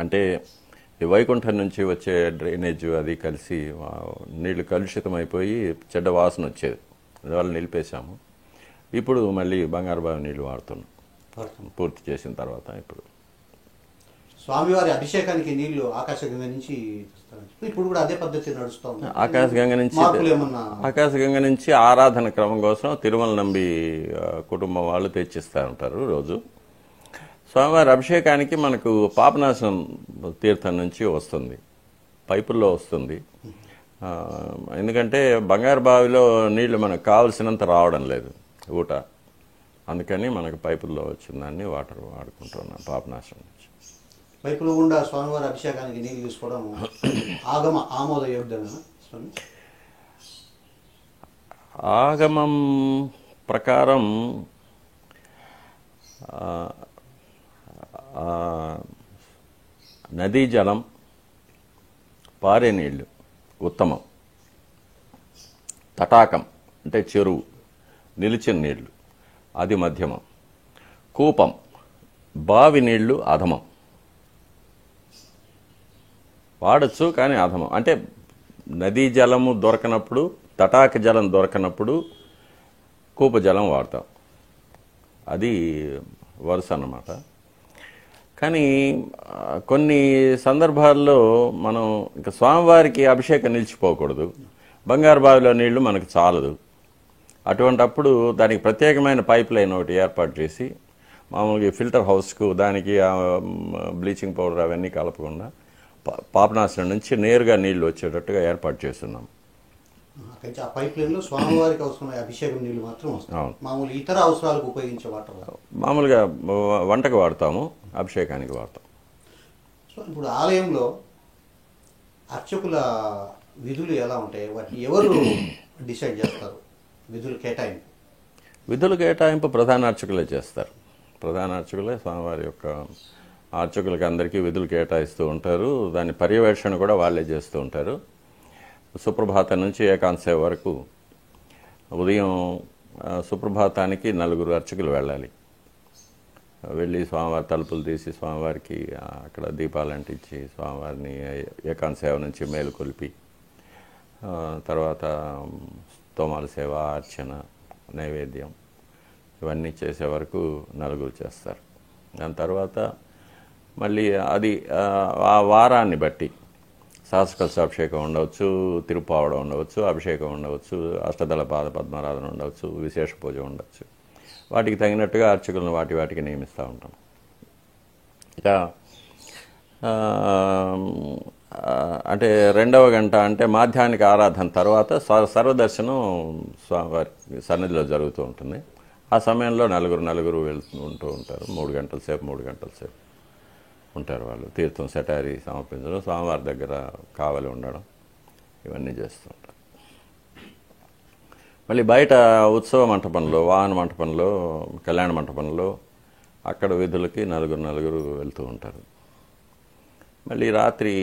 అంటే ఈ వైకుంఠం నుంచి వచ్చే డ్రైనేజ్ అది కలిసి నీళ్లు కలుషితమైపోయి చెడ్డ వాసన వచ్చేది, అందువల్ల నిలిపేశాము. ఇప్పుడు మళ్ళీ బంగారు బావి నీళ్లు వాడుతున్నాం పూర్తి చేసిన తర్వాత. ఇప్పుడు స్వామివారి అభిషేకానికి నీళ్లు ఆకాశగంగ నుంచి ఇప్పుడు కూడా అదే పద్ధతి నడుస్తుంది. ఆకాశగంగ నుంచి ఆరాధన క్రమం కోసం తిరుమల నంబి కుటుంబం వాళ్ళు తెచ్చిస్తూ ఉంటారు రోజు. స్వామివారి అభిషేకానికి మనకు పాపనాశనం తీర్థం నుంచి వస్తుంది, పైపుల్లో వస్తుంది. ఎందుకంటే బంగారు బావిలో నీళ్లు మనకు కావలసినంత రావడం లేదు ఊట, అందుకని మనకు పైపుల్లో వచ్చిందాన్ని వాటర్ వాడుకుంటున్నాం పాపనాశనం నుంచి. పైపులు గుండా స్వామివారి అభిషేకానికి నీళ్ళు తీసుకోవడం ఆమోదయోగ్యమేనా? ఆగమం ప్రకారం నదీ జలం, పారే నీళ్లు ఉత్తమం, తటాకం అంటే చెరువు, నిలిచిన నీళ్లు అది మధ్యమం, కూపం, బావి నీళ్లు అధమం. వాడచ్చు కానీ అధమం. అంటే నదీ జలము దొరకనప్పుడు, తటాక జలం దొరకనప్పుడు కూప జలం వాడతాం, అది వరుస అన్నమాట. కానీ కొన్ని సందర్భాల్లో మనం ఇంకా స్వామివారికి అభిషేకం నిలిచిపోకూడదు, బంగారు బావిలో నీళ్లు మనకు చాలదు. అటువంటప్పుడు దానికి ప్రత్యేకమైన పైప్ లైన్ ఒకటి ఏర్పాటు చేసి మామూలుగా ఫిల్టర్ హౌస్కు దానికి బ్లీచింగ్ పౌడర్ అవన్నీ కలపకుండా పాపనాశనం నుంచి నేరుగా నీళ్లు వచ్చేటట్టుగా ఏర్పాటు చేస్తున్నాం. ఆ పైప్ లైన్లో స్వామివారికి అవసరమైన అభిషేకం నీళ్లు మాత్రం వస్తాయి, మామూలు ఇతర అవసరాలకు ఉపయోగించే వాటర్ మామూలుగా వంటకు వాడతాము, అభిషేకానికి వాడతాం. సో ఇప్పుడు ఆలయంలో అర్చకుల విధులు ఎలా ఉంటాయి, వాటిని ఎవరు డిసైడ్ చేస్తారు? విధుల కేటాయింపు ప్రధాన అర్చకులే చేస్తారు. ప్రధాన అర్చకులే స్వామివారి యొక్క అర్చకులకి అందరికీ విధులు కేటాయిస్తూ ఉంటారు. దాని పర్యవేక్షణ కూడా వాళ్ళే చేస్తూ ఉంటారు. సుప్రభాతం నుంచి ఏకాంత సేవ వరకు ఉదయం సుప్రభాతానికి 4 అర్చకులు వెళ్ళాలి. వెళ్ళి స్వామివారి తలుపులు తీసి స్వామివారికి అక్కడ దీపాలు అంటించి స్వామివారిని ఏకాంత సేవ నుంచి మేలుకొల్పి తర్వాత తోమాల సేవ, అర్చన, నైవేద్యం ఇవన్నీ చేసే వరకు 4 చేస్తారు. దాని తర్వాత మళ్ళీ అది ఆ వారాన్ని బట్టి సహస్రకలశ అభిషేకం ఉండవచ్చు, తిరుపావడం ఉండవచ్చు, అభిషేకం ఉండవచ్చు, అష్టదళ పాద పద్మారాధన ఉండవచ్చు, విశేష పూజ ఉండవచ్చు. వాటికి తగినట్టుగా అర్చకులను వాటికి నియమిస్తూ ఉంటాం. ఇక అంటే 2వ గంట అంటే మాధ్యాహ్నిక ఆరాధన తర్వాత సర్వదర్శనం స్వామివారి సన్నిధిలో జరుగుతూ ఉంటుంది. ఆ సమయంలో నలుగురు ఉంటూ ఉంటారు. 3 గంటల సేపు ఉంటారు. వాళ్ళు తీర్థం సెటారీ సమర్పించడం, స్వామివారి దగ్గర కావలి ఉండడం, ఇవన్నీ చేస్తూ ఉంటారు. మళ్ళీ బయట ఉత్సవ మంటపంలో, వాహన మంటపంలో, కళ్యాణ మంటపంలో అక్కడ విధులకి నలుగురు వెళ్తూ ఉంటారు. మళ్ళీ రాత్రి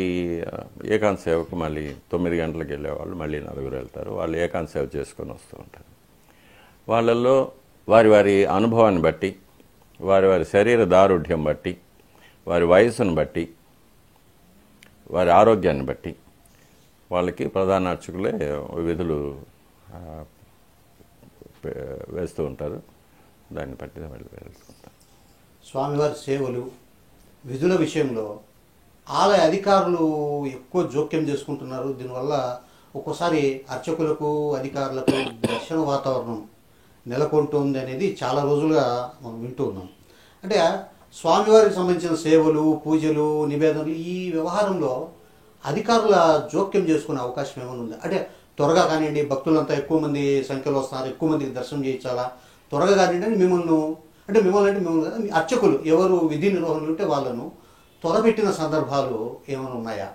ఏకాంత సేవకు మళ్ళీ 9 గంటలకు వెళ్ళేవాళ్ళు మళ్ళీ 4 వెళ్తారు. వాళ్ళు ఏకాంత సేవ చేసుకొని వస్తూ ఉంటారు. వాళ్ళల్లో వారి అనుభవాన్ని బట్టి, వారి శరీర దారుఢ్యం బట్టి, వారి వయసును బట్టి, వారి ఆరోగ్యాన్ని బట్టి వాళ్ళకి ప్రధాన అర్చకులే విధులు వేస్తూ ఉంటారు. దాన్ని బట్టి వాళ్ళు వెళ్తుంటారు. స్వామివారి సేవలు, విధుల విషయంలో ఆలయ అధికారులు ఎక్కువ జోక్యం చేసుకుంటున్నారు. దీనివల్ల ఒక్కోసారి అర్చకులకు, అధికారులకు ఘర్షణ వాతావరణం నెలకొంటుంది అనేది చాలా రోజులుగా మనం వింటూ ఉన్నాం. అంటే స్వామివారికి సంబంధించిన సేవలు, పూజలు, నివేదనలు, ఈ వ్యవహారంలో అధికారుల జోక్యం చేసుకునే అవకాశం ఏమైనా ఉందా? అంటే త్వరగా కానివ్వండి, భక్తులంతా ఎక్కువ మంది సంఖ్యలో వస్తున్నారు, ఎక్కువ మందికి దర్శనం చేయించాలా, త్వరగా కానివ్వండి, మిమ్మల్ని అర్చకులు ఎవరు విధి నిర్వహణలు ఉంటే వాళ్ళను త్వరపెట్టిన సందర్భాలు ఏమైనా ఉన్నాయా?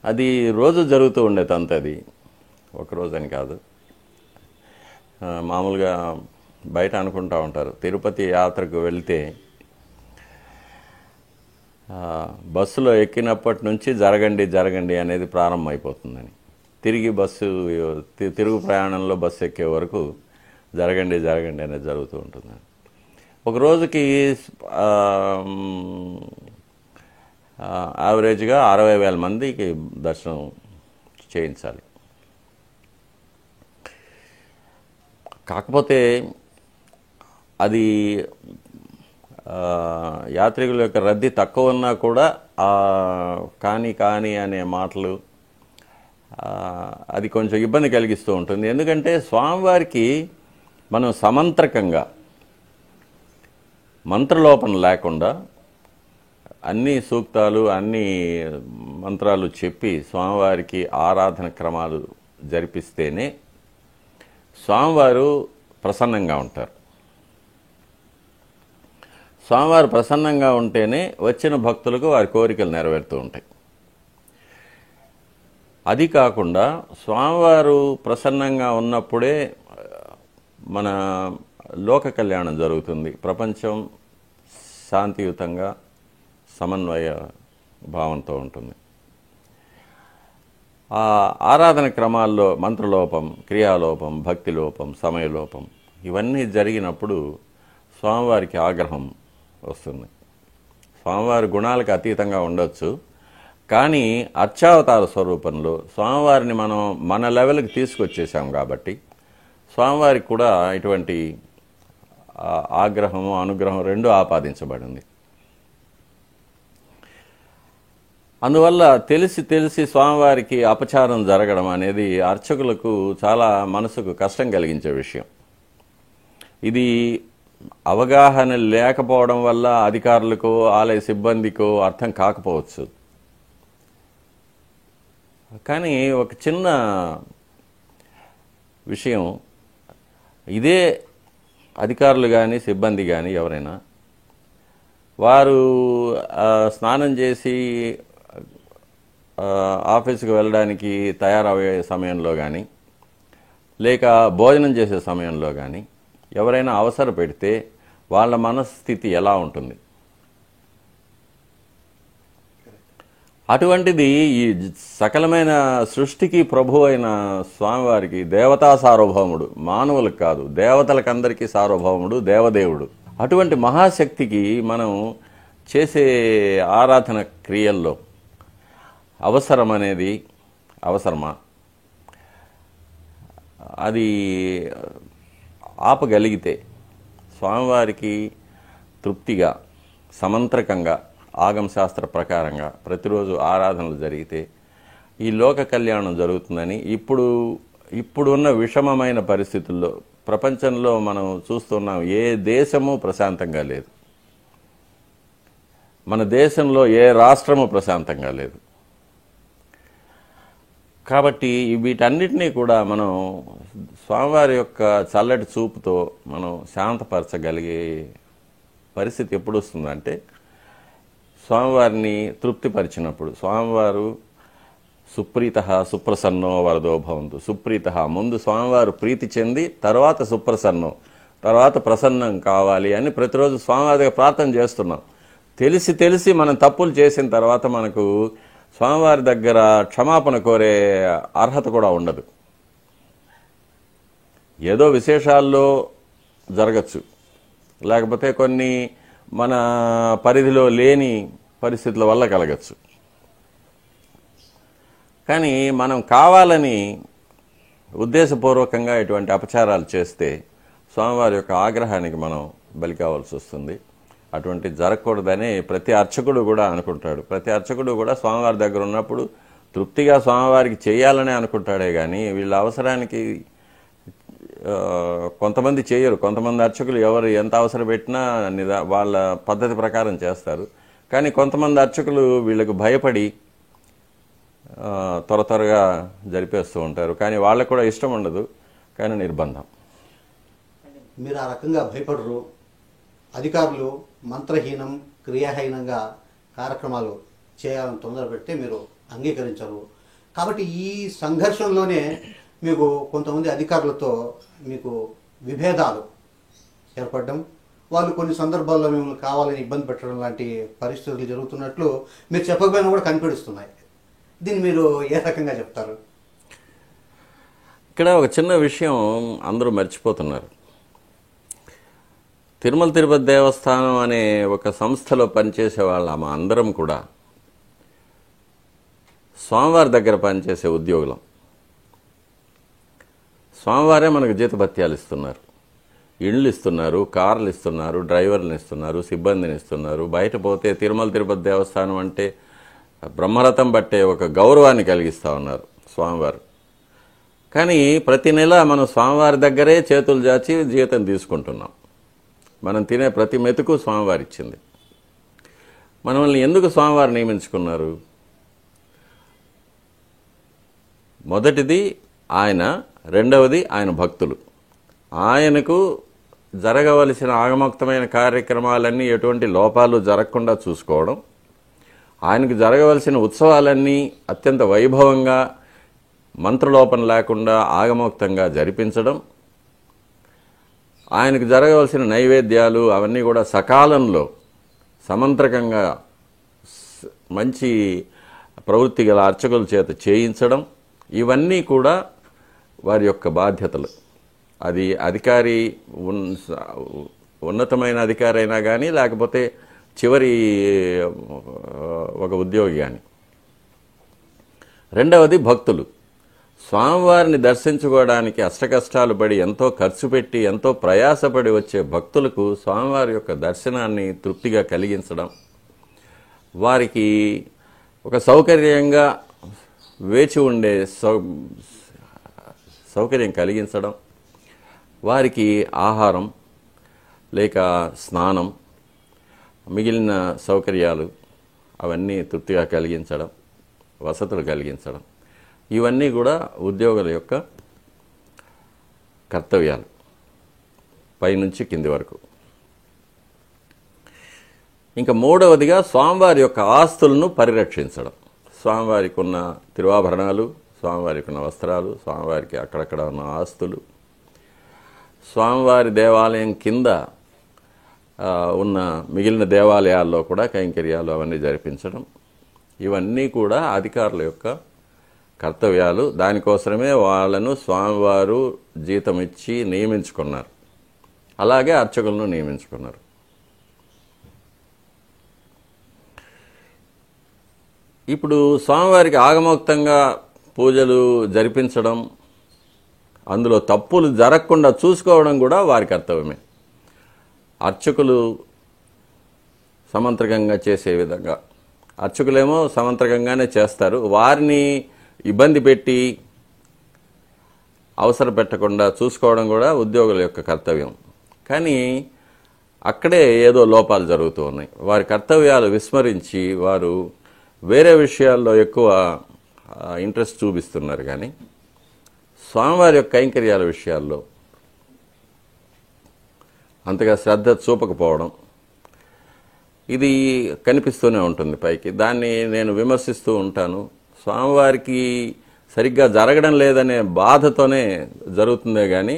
అది రోజు జరుగుతూ ఉండే తంతు. అది ఒకరోజు అని కాదు. మామూలుగా బయట అనుకుంటూ ఉంటారు, తిరుపతి యాత్రకు వెళ్తే బస్సులో ఎక్కినప్పటి నుంచి జరగండి అనేది ప్రారంభమైపోతుందని. తిరిగి తిరుగు ప్రయాణంలో బస్సు ఎక్కే వరకు జరగండి అనేది జరుగుతూ ఉంటుంది. ఒక రోజుకి యావరేజ్గా 60,000 మందికి దర్శనం చేయించాలి. కాకపోతే అది యాత్రికుల యొక్క రద్దీ తక్కువ ఉన్నా కూడా కానీ అనే మాటలు అది కొంచెం ఇబ్బంది కలిగిస్తూ ఉంటుంది. ఎందుకంటే స్వామివారికి మనం సమంత్రకంగా మంత్రలోపన లేకుండా అన్ని సూక్తాలు, అన్ని మంత్రాలు చెప్పి స్వామివారికి ఆరాధన క్రమాలు జరిపిస్తేనే స్వామివారు ప్రసన్నంగా ఉంటారు. స్వామివారు ప్రసన్నంగా ఉంటేనే వచ్చిన భక్తులకు వారి కోరికలు నెరవేరుతూ ఉంటాయి. అది కాకుండా స్వామివారు ప్రసన్నంగా ఉన్నప్పుడే మన లోక కళ్యాణం జరుగుతుంది. ప్రపంచం శాంతియుతంగా సమన్వయ భావంతో ఉంటుంది. ఆ ఆరాధన క్రమాల్లో మంత్రలోపం, క్రియాలోపం, భక్తిలోపం, సమయలోపం ఇవన్నీ జరిగినప్పుడు స్వామివారికి ఆగ్రహం వస్తుంది. స్వామివారి గుణాలకు అతీతంగా ఉండొచ్చు, కానీ అర్చావతార స్వరూపంలో స్వామివారిని మనం మన లెవెల్కి తీసుకొచ్చేసాం కాబట్టి స్వామివారికి కూడా ఇటువంటి ఆగ్రహము, అనుగ్రహం రెండూ ఆపాదించబడింది. అందువల్ల తెలిసి స్వామివారికి అపచారం జరగడం అనేది అర్చకులకు చాలా మనసుకు కష్టం కలిగించే విషయం. ఇది అవగాహన లేకపోవడం వల్ల అధికారులకో ఆలయ సిబ్బందికో అర్థం కాకపోవచ్చు. కానీ ఒక చిన్న విషయం, ఇదే అధికారులు కానీ సిబ్బంది కానీ ఎవరైనా వారు స్నానం చేసి ఆఫీసుకు వెళ్ళడానికి తయారయ్యే సమయంలో కానీ లేక భోజనం చేసే సమయంలో కానీ ఎవరైనా అవసర పెడితే వాళ్ళ మనస్థితి ఎలా ఉంటుంది? అటువంటిది ఈ సకలమైన సృష్టికి ప్రభు అయిన స్వామివారికి దేవతా సార్వభౌముడు, మానవులకు కాదు దేవతలకందరికీ సార్వభౌముడు, దేవదేవుడు. అటువంటి మహాశక్తికి మనం చేసే ఆరాధన క్రియల్లో అవసరం అనేది అవసరమా? అది ఆపగలిగితే స్వామివారికి తృప్తిగా సమంత్రకంగా ఆగమశాస్త్ర ప్రకారంగా ప్రతిరోజు ఆరాధనలు జరిగితే ఈ లోక కళ్యాణం జరుగుతుందని ఇప్పుడున్న విషమమైన పరిస్థితుల్లో ప్రపంచంలో మనం చూస్తున్నాం, ఏ దేశము ప్రశాంతంగా లేదు, మన దేశంలో ఏ రాష్ట్రము ప్రశాంతంగా లేదు. కాబట్టి వీటన్నిటినీ కూడా మనం స్వామివారి యొక్క చల్లటి చూపుతో మనం శాంతపరచగలిగే పరిస్థితి ఎప్పుడు వస్తుందంటే స్వామివారిని తృప్తిపరిచినప్పుడు. స్వామివారు సుప్రీత సుప్రసన్నో వరదో భవంతు. సుప్రీత ముందు స్వామివారు ప్రీతి చెంది తర్వాత సుప్రసన్నం, తర్వాత ప్రసన్నం కావాలి అని ప్రతిరోజు స్వామివారి దగ్గర ప్రార్థన చేస్తున్నాం. తెలిసి మనం తప్పులు చేసిన తర్వాత మనకు స్వామివారి దగ్గర క్షమాపణ కోరే అర్హత కూడా ఉండదు. ఏదో విశేషాల్లో జరగచ్చు, లేకపోతే కొన్ని మన పరిధిలో లేని పరిస్థితుల వల్ల కలగచ్చు. కానీ మనం కావాలని ఉద్దేశపూర్వకంగా ఇటువంటి అపచారాలు చేస్తే స్వామివారి యొక్క ఆగ్రహానికి మనం బలి కావాల్సి వస్తుంది. అటువంటి జరగకూడదని ప్రతి అర్చకుడు కూడా అనుకుంటాడు. ప్రతి అర్చకుడు కూడా స్వామివారి దగ్గర ఉన్నప్పుడు తృప్తిగా స్వామివారికి చేయాలనే అనుకుంటాడే కానీ వీళ్ళ అవసరానికి కొంతమంది చేయరు. కొంతమంది అర్చకులు ఎవరు ఎంత అవసరం పెట్టినా వాళ్ళ పద్ధతి ప్రకారం చేస్తారు. కానీ కొంతమంది అర్చకులు వీళ్ళకు భయపడి త్వరగా జరిపేస్తూ ఉంటారు. కానీ వాళ్ళకు కూడా ఇష్టం ఉండదు, కానీ నిర్బంధం. మీరు ఆ రకంగా భయపడరు. అధికారులు మంత్రహీనం క్రియాహీనంగా కార్యక్రమాలు చేయాలని తొందర పెడితే మీరు అంగీకరించరు. కాబట్టి ఈ సంఘర్షణలోనే మీకు కొంతమంది అధికారులతో మీకు విభేదాలు ఏర్పడడం, వాళ్ళు కొన్ని సందర్భాల్లో మిమ్మల్ని కావాలని ఇబ్బంది పెట్టడం లాంటి పరిస్థితులు జరుగుతున్నట్లు మీరు చెప్పకపోయినా కూడా కనిపిస్తున్నాయి. దీన్ని మీరు ఏ రకంగా చెప్తారు? ఇక్కడ ఒక చిన్న విషయం అందరూ మర్చిపోతున్నారు. తిరుమల తిరుపతి దేవస్థానం అనే ఒక సంస్థలో పనిచేసే వాళ్ళ మా అందరం కూడా స్వామివారి దగ్గర పనిచేసే ఉద్యోగులం. స్వామివారే మనకు జీతభత్యాలు ఇస్తున్నారు, ఇండ్లు ఇస్తున్నారు, కార్లు ఇస్తున్నారు, డ్రైవర్లను ఇస్తున్నారు, సిబ్బందిని ఇస్తున్నారు. బయట పోతే తిరుమల తిరుపతి దేవస్థానం అంటే బ్రహ్మరథం బట్టే ఒక గౌరవాన్ని కలిగిస్తూ ఉన్నారు స్వామివారు. కానీ ప్రతి నెల మనం స్వామివారి దగ్గరే చేతులు చాచి జీతం తీసుకుంటున్నాం. మనం తినే ప్రతి మెతుకు స్వామివారి ఇచ్చింది. మనల్ని ఎందుకు స్వామివారు నియమించుకున్నారు? మొదటిది ఆయన, రెండవది ఆయన భక్తులు. ఆయనకు జరగవలసిన ఆగమోక్తమైన కార్యక్రమాలన్నీ ఎటువంటి లోపాలు జరగకుండా చూసుకోవడం, ఆయనకు జరగవలసిన ఉత్సవాలన్నీ అత్యంత వైభవంగా మంత్రలోపం లేకుండా ఆగమోక్తంగా జరిపించడం, ఆయనకు జరగవలసిన నైవేద్యాలు అవన్నీ కూడా సకాలంలో సమంత్రకంగా మంచి ప్రవృత్తి గల అర్చకుల చేత చేయించడం, ఇవన్నీ కూడా వారి యొక్క బాధ్యతలు. అది అధికారి ఉన్నతమైన అధికారి అయినా కానీ, లేకపోతే చివరి ఒక ఉద్యోగి కానీ. రెండవది భక్తులు. స్వామివారిని దర్శించుకోవడానికి అష్టకష్టాలు పడి ఎంతో ఖర్చు పెట్టి ఎంతో ప్రయాసపడి వచ్చే భక్తులకు స్వామివారి యొక్క దర్శనాన్ని తృప్తిగా కలిగించడం, వారికి ఒక సౌకర్యంగా వేచి ఉండే సౌకర్యం కలిగించడం, వారికి ఆహారం లేక స్నానం మిగిలిన సౌకర్యాలు అవన్నీ తృప్తిగా కలిగించడం, వసతులు కలిగించడం, ఇవన్నీ కూడా ఉద్యోగుల యొక్క కర్తవ్యాలు పైనుంచి కింది వరకు. ఇంకా మూడవదిగా స్వామివారి యొక్క ఆస్తులను పరిరక్షించడం. స్వామివారికి ఉన్న తిరువాభరణాలు, స్వామివారికి ఉన్న వస్త్రాలు, స్వామివారికి అక్కడక్కడ ఉన్న ఆస్తులు, స్వామివారి దేవాలయం కింద ఉన్న మిగిలిన దేవాలయాల్లో కూడా కైంకర్యాలు అవన్నీ జరిపించడం, ఇవన్నీ కూడా అధికారుల యొక్క కర్తవ్యాలు. దానికోసమే వాళ్ళను స్వామివారు జీతం ఇచ్చి నియమించుకున్నారు. అలాగే అర్చకులను నియమించుకున్నారు. ఇప్పుడు స్వామివారికి ఆగమోక్తంగా పూజలు జరిపించడం, అందులో తప్పులు జరగకుండా చూసుకోవడం కూడా వారి కర్తవ్యమే. అర్చకులు సమంత్రకంగా చేసే విధంగా, అర్చకులేమో సమంత్రకంగానే చేస్తారు, వారిని ఇబ్బంది పెట్టి అవసరం పెట్టకుండా చూసుకోవడం కూడా ఉద్యోగుల యొక్క కర్తవ్యం. కానీ అక్కడే ఏదో లోపాలు జరుగుతూ ఉన్నాయి. వారి కర్తవ్యాలు విస్మరించి వారు వేరే విషయాల్లో ఎక్కువ ఇంట్రెస్ట్ చూపిస్తున్నారు. కానీ స్వామివారి యొక్క కైంకర్యాల విషయాల్లో అంతగా శ్రద్ధ చూపకపోవడం ఇది కనిపిస్తూనే ఉంటుంది పైకి. దాన్ని నేను విమర్శిస్తూ ఉంటాను. స్వామివారికి సరిగ్గా జరగడం లేదనే బాధతోనే జరుగుతుందే కానీ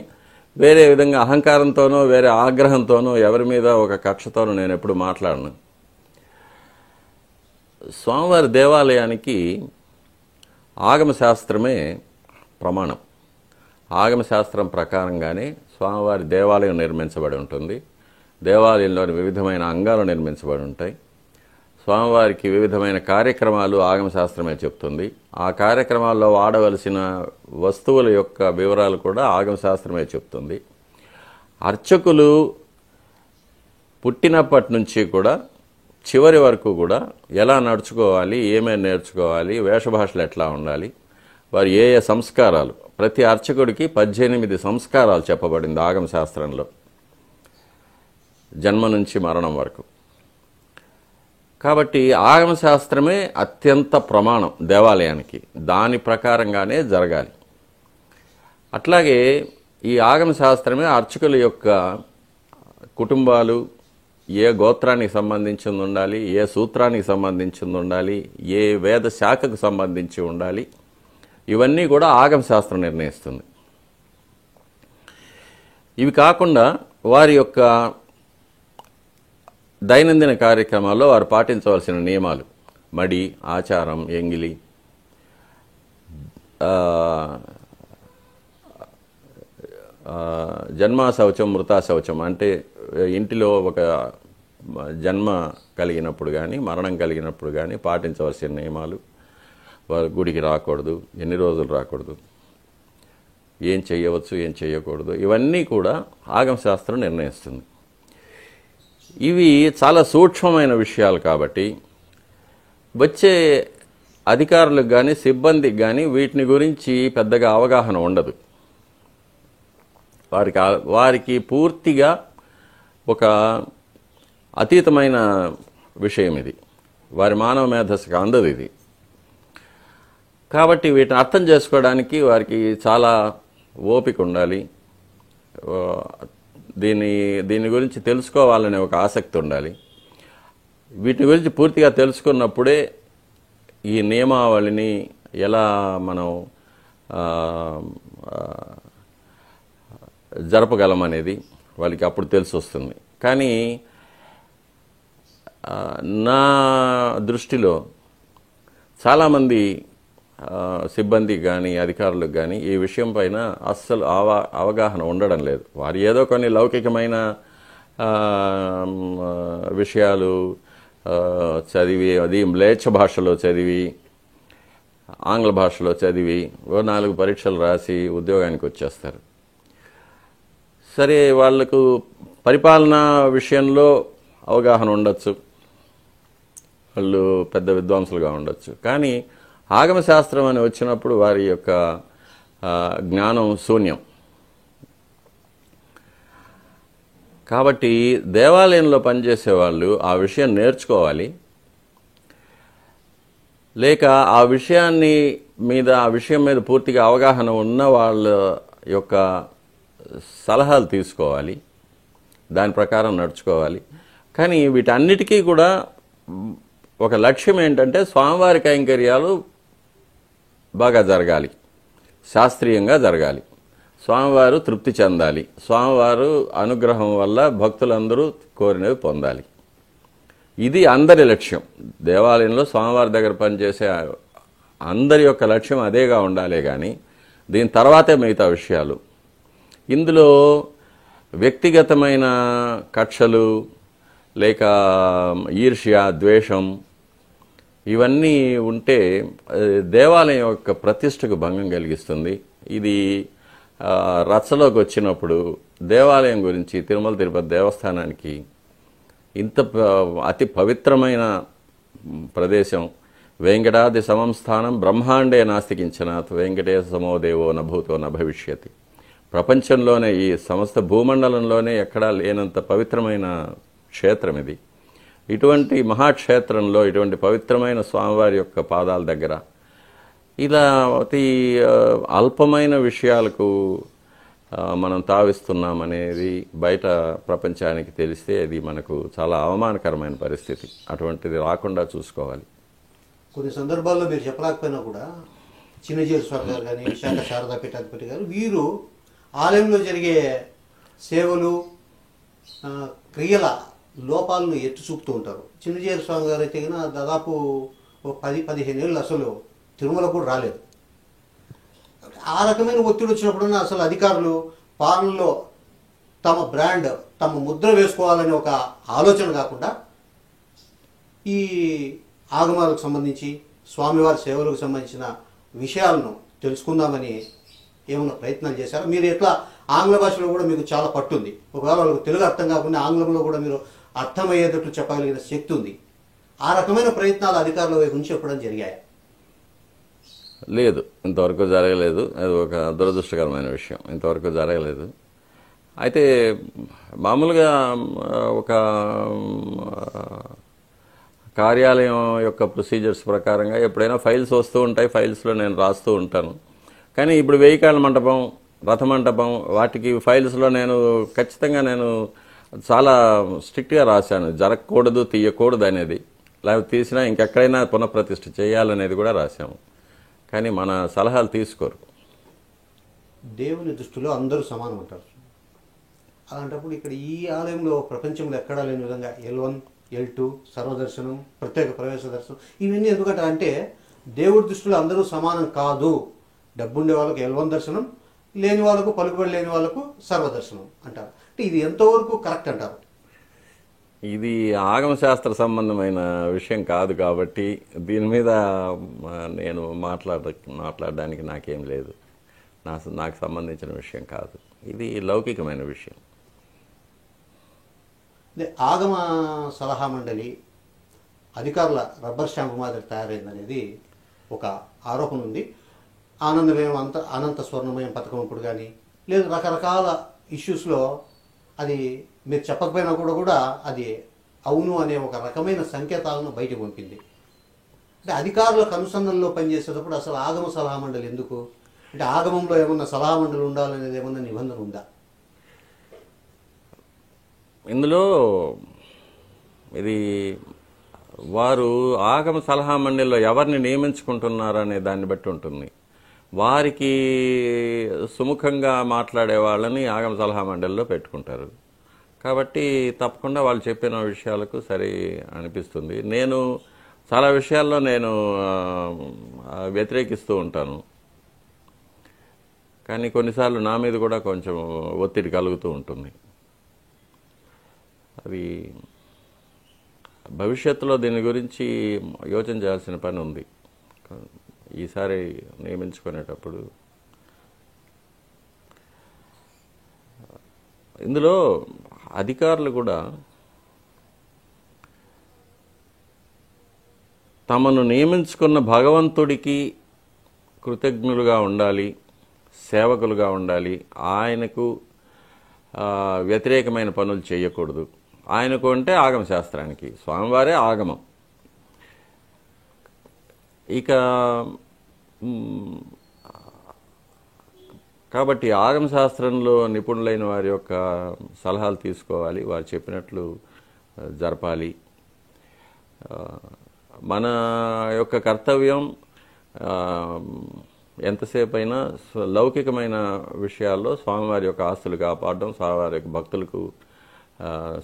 వేరే విధంగా అహంకారంతోనో వేరే ఆగ్రహంతోనో ఎవరి మీద ఒక కక్షతోనో నేను ఎప్పుడు మాట్లాడను. స్వామివారి దేవాలయానికి ఆగమశాస్త్రమే ప్రమాణం. ఆగమశాస్త్రం ప్రకారంగానే స్వామివారి దేవాలయం నిర్మించబడి ఉంటుంది. దేవాలయంలోని వివిధమైన అంగాలు నిర్మించబడి ఉంటాయి. స్వామివారికి వివిధమైన కార్యక్రమాలు ఆగమశాస్త్రమే చెప్తుంది. ఆ కార్యక్రమాల్లో వాడవలసిన వస్తువుల యొక్క వివరాలు కూడా ఆగమశాస్త్రమే చెప్తుంది. అర్చకులు పుట్టినప్పటి నుంచి కూడా చివరి వరకు కూడా ఎలా నడుచుకోవాలి, ఏమేమి నేర్చుకోవాలి, వేషభాషలు ఎట్లా ఉండాలి, వారు ఏ ఏ సంస్కారాలు, ప్రతి అర్చకుడికి 18 సంస్కారాలు చెప్పబడింది ఆగమశాస్త్రంలో, జన్మ నుంచి మరణం వరకు. కాబట్టి ఆగమశాస్త్రమే అత్యంత ప్రమాణం దేవాలయానికి. దాని ప్రకారంగానే జరగాలి. అట్లాగే ఈ ఆగమశాస్త్రమే అర్చకుల యొక్క కుటుంబాలు ఏ గోత్రానికి సంబంధించింది ఉండాలి, ఏ సూత్రానికి సంబంధించింది ఉండాలి, ఏ వేద శాఖకు సంబంధించి ఉండాలి, ఇవన్నీ కూడా ఆగమశాస్త్రం నిర్ణయిస్తుంది. ఇవి కాకుండా వారి యొక్క దైనందిన కార్యక్రమాల్లో వారు పాటించవలసిన నియమాలు, మడి, ఆచారం, ఎంగిలి, జన్మా శౌచం, మృతా శౌచం, అంటే ఇంటిలో ఒక జన్మ కలిగినప్పుడు కానీ మరణం కలిగినప్పుడు కానీ పాటించవలసిన నియమాలు, వారు గుడికి రాకూడదు, ఎన్ని రోజులు రాకూడదు, ఏం చేయవచ్చు, ఏం చేయకూడదు, ఇవన్నీ కూడా ఆగమశాస్త్రం నిర్ణయిస్తుంది. ఇవి చాలా సూక్ష్మమైన విషయాలు కాబట్టి వచ్చే అధికారులకు కానీ సిబ్బందికి కానీ వీటిని గురించి పెద్దగా అవగాహన ఉండదు. వారికి పూర్తిగా ఒక అతీతమైన విషయం ఇది. వారి మానవ మేధస్సుకు అందదు ఇది. కాబట్టి వీటిని అర్థం చేసుకోవడానికి వారికి చాలా ఓపిక ఉండాలి. దీని గురించి తెలుసుకోవాలనే ఒక ఆసక్తి ఉండాలి. వీటి గురించి పూర్తిగా తెలుసుకున్నప్పుడే ఈ నియమావళిని ఎలా మనం జరపగలమనేది వాళ్ళకి అప్పుడు తెలిసి వస్తుంది. కానీ నా దృష్టిలో చాలామంది సిబ్బందికి కానీ అధికారులకు కానీ ఈ విషయం పైన అస్సలు అవగాహన ఉండడం లేదు. వారు ఏదో కొన్ని లౌకికమైన విషయాలు చదివి, అది మ్లేచ్ఛ భాషలో చదివి, ఆంగ్ల భాషలో చదివి 4 పరీక్షలు రాసి ఉద్యోగానికి వచ్చేస్తారు. సరే, వాళ్లకు పరిపాలనా విషయంలో అవగాహన ఉండొచ్చు, వాళ్ళు పెద్ద విద్వాంసులుగా ఉండొచ్చు. కానీ ఆగమశాస్త్రం అని వచ్చినప్పుడు వారి యొక్క జ్ఞానం శూన్యం. కాబట్టి దేవాలయంలో పనిచేసే వాళ్ళు ఆ విషయం నేర్చుకోవాలి. లేక ఆ విషయం మీద పూర్తిగా అవగాహన ఉన్న వాళ్ళ యొక్క సలహాలు తీసుకోవాలి, దాని ప్రకారం నడుచుకోవాలి. కానీ వీటన్నిటికీ కూడా ఒక లక్ష్యం ఏంటంటే స్వామివారి కైంకర్యాలు బాగా జరగాలి, శాస్త్రీయంగా జరగాలి, స్వామివారు తృప్తి చెందాలి, స్వామివారు అనుగ్రహం వల్ల భక్తులందరూ కోరినవి పొందాలి. ఇది అందరి లక్ష్యం. దేవాలయంలో స్వామివారి దగ్గర పనిచేసే అందరి యొక్క లక్ష్యం అదేగా ఉండాలి. కానీ దీని తర్వాతే మిగతా విషయాలు. ఇందులో వ్యక్తిగతమైన కక్షలు లేక ఈర్ష్య, ద్వేషం ఇవన్నీ ఉంటే దేవాలయం యొక్క ప్రతిష్టకు భంగం కలిగిస్తుంది. ఇది రచ్చలోకి వచ్చినప్పుడు దేవాలయం గురించి, తిరుమల తిరుపతి దేవస్థానానికి ఇంత అతి పవిత్రమైన ప్రదేశం, వెంకటాది సమం స్థానం బ్రహ్మాండే నాస్తి కించనాత్ వెంకటేశ సమో దేవో నభూతో నభవిష్యతి. ప్రపంచంలోనే ఈ సమస్త భూమండలంలోనే ఎక్కడా లేనంత పవిత్రమైన క్షేత్రం ఇది. ఇటువంటి మహాక్షేత్రంలో ఇటువంటి పవిత్రమైన స్వామివారి యొక్క పాదాల దగ్గర ఇలా అతి అల్పమైన విషయాలకు మనం తావిస్తున్నామనేది బయట ప్రపంచానికి తెలిస్తే అది మనకు చాలా అవమానకరమైన పరిస్థితి. అటువంటిది రాకుండా చూసుకోవాలి. కొన్ని సందర్భాల్లో మీరు చెప్పలేకపోయినా కూడా చిన్నజీరేశ్వర గారు కానీ విశాఖ శారదా పీఠాధిపతి గారు వీరు ఆలయంలో జరిగే సేవలు క్రియల లోపాలను ఎత్తి చూపుతూ ఉంటారు. చిన్నజీర స్వామి గారు అయితే దాదాపు 10-15 ఏళ్ళు అసలు తిరుమల కూడా రాలేదు. ఆ రకమైన ఒత్తిడి వచ్చినప్పుడన్నా అసలు అధికారులు పాలనలో తమ బ్రాండ్ తమ ముద్ర వేసుకోవాలనే ఒక ఆలోచన కాకుండా ఈ ఆగమాలకు సంబంధించి స్వామివారి సేవలకు సంబంధించిన విషయాలను తెలుసుకుందామని ఏమైనా ప్రయత్నాలు చేశారా? మీరు ఎట్లా ఆంగ్ల భాషలో కూడా మీకు చాలా పట్టుంది, ఒకవేళ వాళ్ళకు తెలుగు అర్థం కాకుండా ఆంగ్లంలో కూడా మీరు అర్థమయ్యేటట్లు చెప్పగలిగిన శక్తి ఉంది. ఆ రకమైన ప్రయత్నాలు అధికారుల వైపు నుంచి ఎప్పుడైనా జరిగాయి? లేదు, ఇంతవరకు జరగలేదు. అది ఒక దురదృష్టకరమైన విషయం. ఇంతవరకు జరగలేదు. అయితే మామూలుగా ఒక కార్యాలయం యొక్క ప్రొసీజర్స్ ప్రకారంగా ఎప్పుడైనా ఫైల్స్ వస్తూ ఉంటాయి, ఫైల్స్లో నేను రాస్తూ ఉంటాను. కానీ ఇప్పుడు వేయికాళ్ళ మంటపం, రథమంటపం వాటికి ఫైల్స్లో నేను ఖచ్చితంగా చాలా స్ట్రిక్ట్గా రాశాను. జరగకూడదు, తీయకూడదు అనేది. లేకపోతే తీసినా ఇంకెక్కడైనా పునఃప్రతిష్ఠ చేయాలనేది కూడా రాశాము. కానీ మన సలహాలు తీసుకోరు. దేవుని దృష్టిలో అందరూ సమానం అంటారు. అలాంటప్పుడు ఇక్కడ ఈ ఆలయంలో ప్రపంచంలో ఎక్కడా లేని విధంగా L1, L2 సర్వదర్శనం, ప్రత్యేక ప్రవేశ దర్శనం ఇవన్నీ ఎందుకంటే అంటే దేవుడి దృష్టిలో అందరూ సమానం కాదు. డబ్బుండే వాళ్ళకు L1 దర్శనం, లేని వాళ్ళకు, పలుకుబడి లేని వాళ్ళకు సర్వదర్శనం అంటారు. అంటే ఇది ఎంతవరకు కరెక్ట్ అంటారు? ఇది ఆగమశాస్త్ర సంబంధమైన విషయం కాదు కాబట్టి దీని మీద నేను మాట్లాడడానికి నాకేం లేదు. నాకు సంబంధించిన విషయం కాదు. ఇది లౌకికమైన విషయం. ఆగమ సలహా మండలి అధికారుల రబ్బర్ స్టాంపు మాదిరి తయారైందనేది ఒక ఆరోపణ ఉంది. ఆనందమయం అనంత స్వర్ణమయం పథకం ఇప్పుడు కానీ లేదు రకరకాల ఇష్యూస్లో అది మీరు చెప్పకపోయినా కూడా అది అవును అనే ఒక రకమైన సంకేతాలను బయటకు పంపింది. అంటే అధికారులకు అనుసంధానంలో పనిచేసేటప్పుడు అసలు ఆగమ సలహా మండలి ఎందుకు? అంటే ఆగమంలో ఏమన్నా సలహా మండలి ఉండాలనేది ఏమన్నా నిబంధన ఉందా? ఇందులో ఇది వారు ఆగమ సలహా మండలిలో ఎవరిని నియమించుకుంటున్నారనే దాన్ని బట్టి ఉంటుంది. వారికి సుముఖంగా మాట్లాడే వాళ్ళని ఆగమ సలహా మండలిలో పెట్టుకుంటారు. కాబట్టి తప్పకుండా వాళ్ళు చెప్పిన విషయాలకు సరి అనిపిస్తుంది. నేను చాలా విషయాల్లో వ్యతిరేకిస్తూ ఉంటాను. కానీ కొన్నిసార్లు నా మీద కూడా కొంచెం ఒత్తిడి కలుగుతూ ఉంటుంది. అది భవిష్యత్తులో దీని గురించి యోచన చేయాల్సిన పని ఉంది. ఈసారి నియమించుకునేటప్పుడు ఇందులో అధికారులు కూడా తమను నియమించుకున్న భగవంతుడికి కృతజ్ఞులుగా ఉండాలి, సేవకులుగా ఉండాలి. ఆయనకు వ్యతిరేకమైన పనులు చేయకూడదు. ఆయనకు అంటే ఆగమ శాస్త్రానికి స్వామివారే ఆగమం. ఇక కాబట్టి ఆగమ శాస్త్రంలో నిపుణులైన వారి యొక్క సలహాలు తీసుకోవాలి, వారు చెప్పినట్లు జరపాలి. మన యొక్క కర్తవ్యం ఎంతసేపు అయినా లౌకికమైన విషయాల్లో స్వామివారి యొక్క ఆస్తులు కాపాడడం, స్వామివారి యొక్క భక్తులకు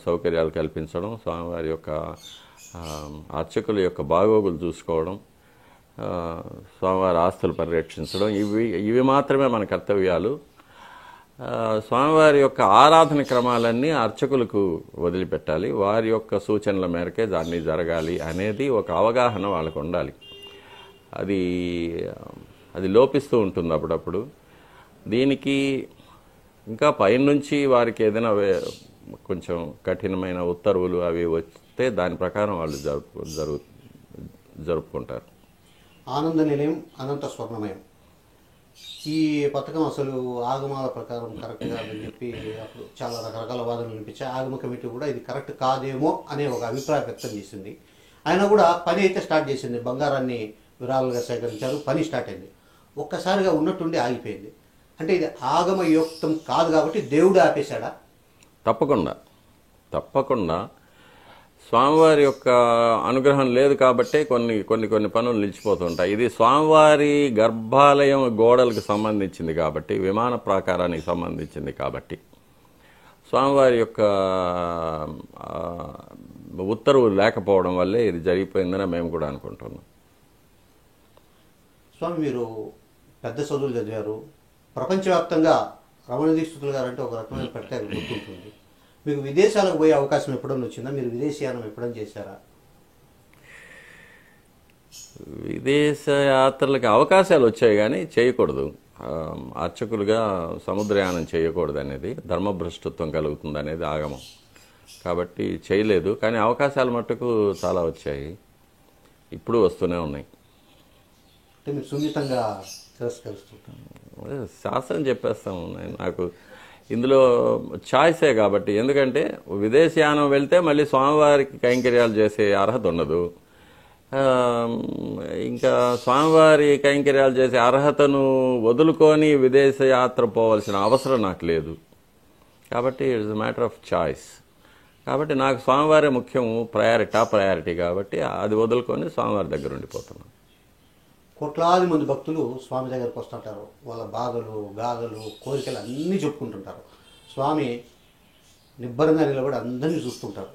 సౌకర్యాలు కల్పించడం, స్వామివారి యొక్క అర్చకుల యొక్క బాగోగులు చూసుకోవడం, స్వామివారి ఆస్తులు పరిరక్షించడం, ఇవి మాత్రమే మన కర్తవ్యాలు. స్వామివారి యొక్క ఆరాధన క్రమాలన్నీ అర్చకులకు వదిలిపెట్టాలి. వారి యొక్క సూచనల మేరకే దాన్ని జరగాలి అనేది ఒక అవగాహన వాళ్ళకు ఉండాలి. అది లోపిస్తూ ఉంటుంది అప్పుడప్పుడు. దీనికి ఇంకా పైనుంచి వారికి ఏదైనా కొంచెం కఠినమైన ఉత్తర్వులు అవి వస్తే దాని ప్రకారం వాళ్ళు జరుపుకుంటారు. ఆనంద నిలయం అనంత స్వర్ణమయం. ఈ పథకం అసలు ఆగమాల ప్రకారం కరెక్ట్ కాదని చెప్పి అప్పుడు చాలా రకరకాల వాదనలు వినిపించాయి. ఆగమ కమిటీ కూడా ఇది కరెక్ట్ కాదేమో అనే ఒక అభిప్రాయం వ్యక్తం చేసింది. ఆయన కూడా పని అయితే స్టార్ట్ చేసింది, బంగారాన్ని విరాళాలుగా సేకరించారు, పని స్టార్ట్ అయింది. ఒక్కసారిగా ఉన్నట్టుండి ఆగిపోయింది. అంటే ఇది ఆగమయుక్తం కాదు కాబట్టి దేవుడు ఆపేశాడా? తప్పకుండా తప్పకుండా స్వామివారి యొక్క అనుగ్రహం లేదు కాబట్టే కొన్ని పనులు నిలిచిపోతుంటాయి. ఇది స్వామివారి గర్భాలయం గోడలకు సంబంధించింది కాబట్టి, విమాన ప్రాకారానికి సంబంధించింది కాబట్టి, స్వామివారి యొక్క ఉత్తర్వు లేకపోవడం వల్లే ఇది జరిగిపోయిందని మేము కూడా అనుకుంటున్నాం. స్వామి, మీరు పెద్ద చదువులు చదివారు, ప్రపంచవ్యాప్తంగా రమణ దీక్షితులు గారు అంటే ఒక రకమైన ప్రత్యేక గుర్తుంటుంది. మీకు విదేశాలకు పోయే అవకాశం ఎప్పుడన్నా వచ్చిందా? మీరు విదేశీయానం ఎప్పుడన్నా చేశారా? విదేశ యాత్రలకు అవకాశాలు వచ్చాయి కానీ చేయకూడదు. అర్చకులుగా సముద్రయానం చేయకూడదు అనేది, ధర్మభ్రష్టత్వం కలుగుతుంది అనేది ఆగమం. కాబట్టి చేయలేదు. కానీ అవకాశాలు మట్టుకు చాలా వచ్చాయి, ఇప్పుడు వస్తూనే ఉన్నాయి. అంటే మీరు సున్నితంగా తిరస్కరిస్తుంటారు. శాస్త్రం చెప్పేస్తాము. నాకు ఇందులో ఛాయిసే కాబట్టి, ఎందుకంటే విదేశీయానం వెళ్తే మళ్ళీ స్వామివారికి కైంకర్యాలు చేసే అర్హత ఉండదు. ఇంకా స్వామివారి కైంకర్యాలు చేసే అర్హతను వదులుకొని విదేశయాత్ర పోవాల్సిన అవసరం నాకు లేదు. కాబట్టి ఇట్స్ మ్యాటర్ ఆఫ్ చాయిస్. కాబట్టి నాకు స్వామివారే ముఖ్యం, ప్రయారిటీ కాబట్టి అది వదులుకొని స్వామివారి దగ్గర ఉండిపోతున్నాను. కోట్లాది మంది భక్తులు స్వామి దగ్గరకు వస్తుంటారు. వాళ్ళ బాధలు, గాథలు, కోరికలు అన్నీ చెప్పుకుంటుంటారు. స్వామి నిబ్బరంగా నిలబడి అందరినీ చూస్తుంటారు.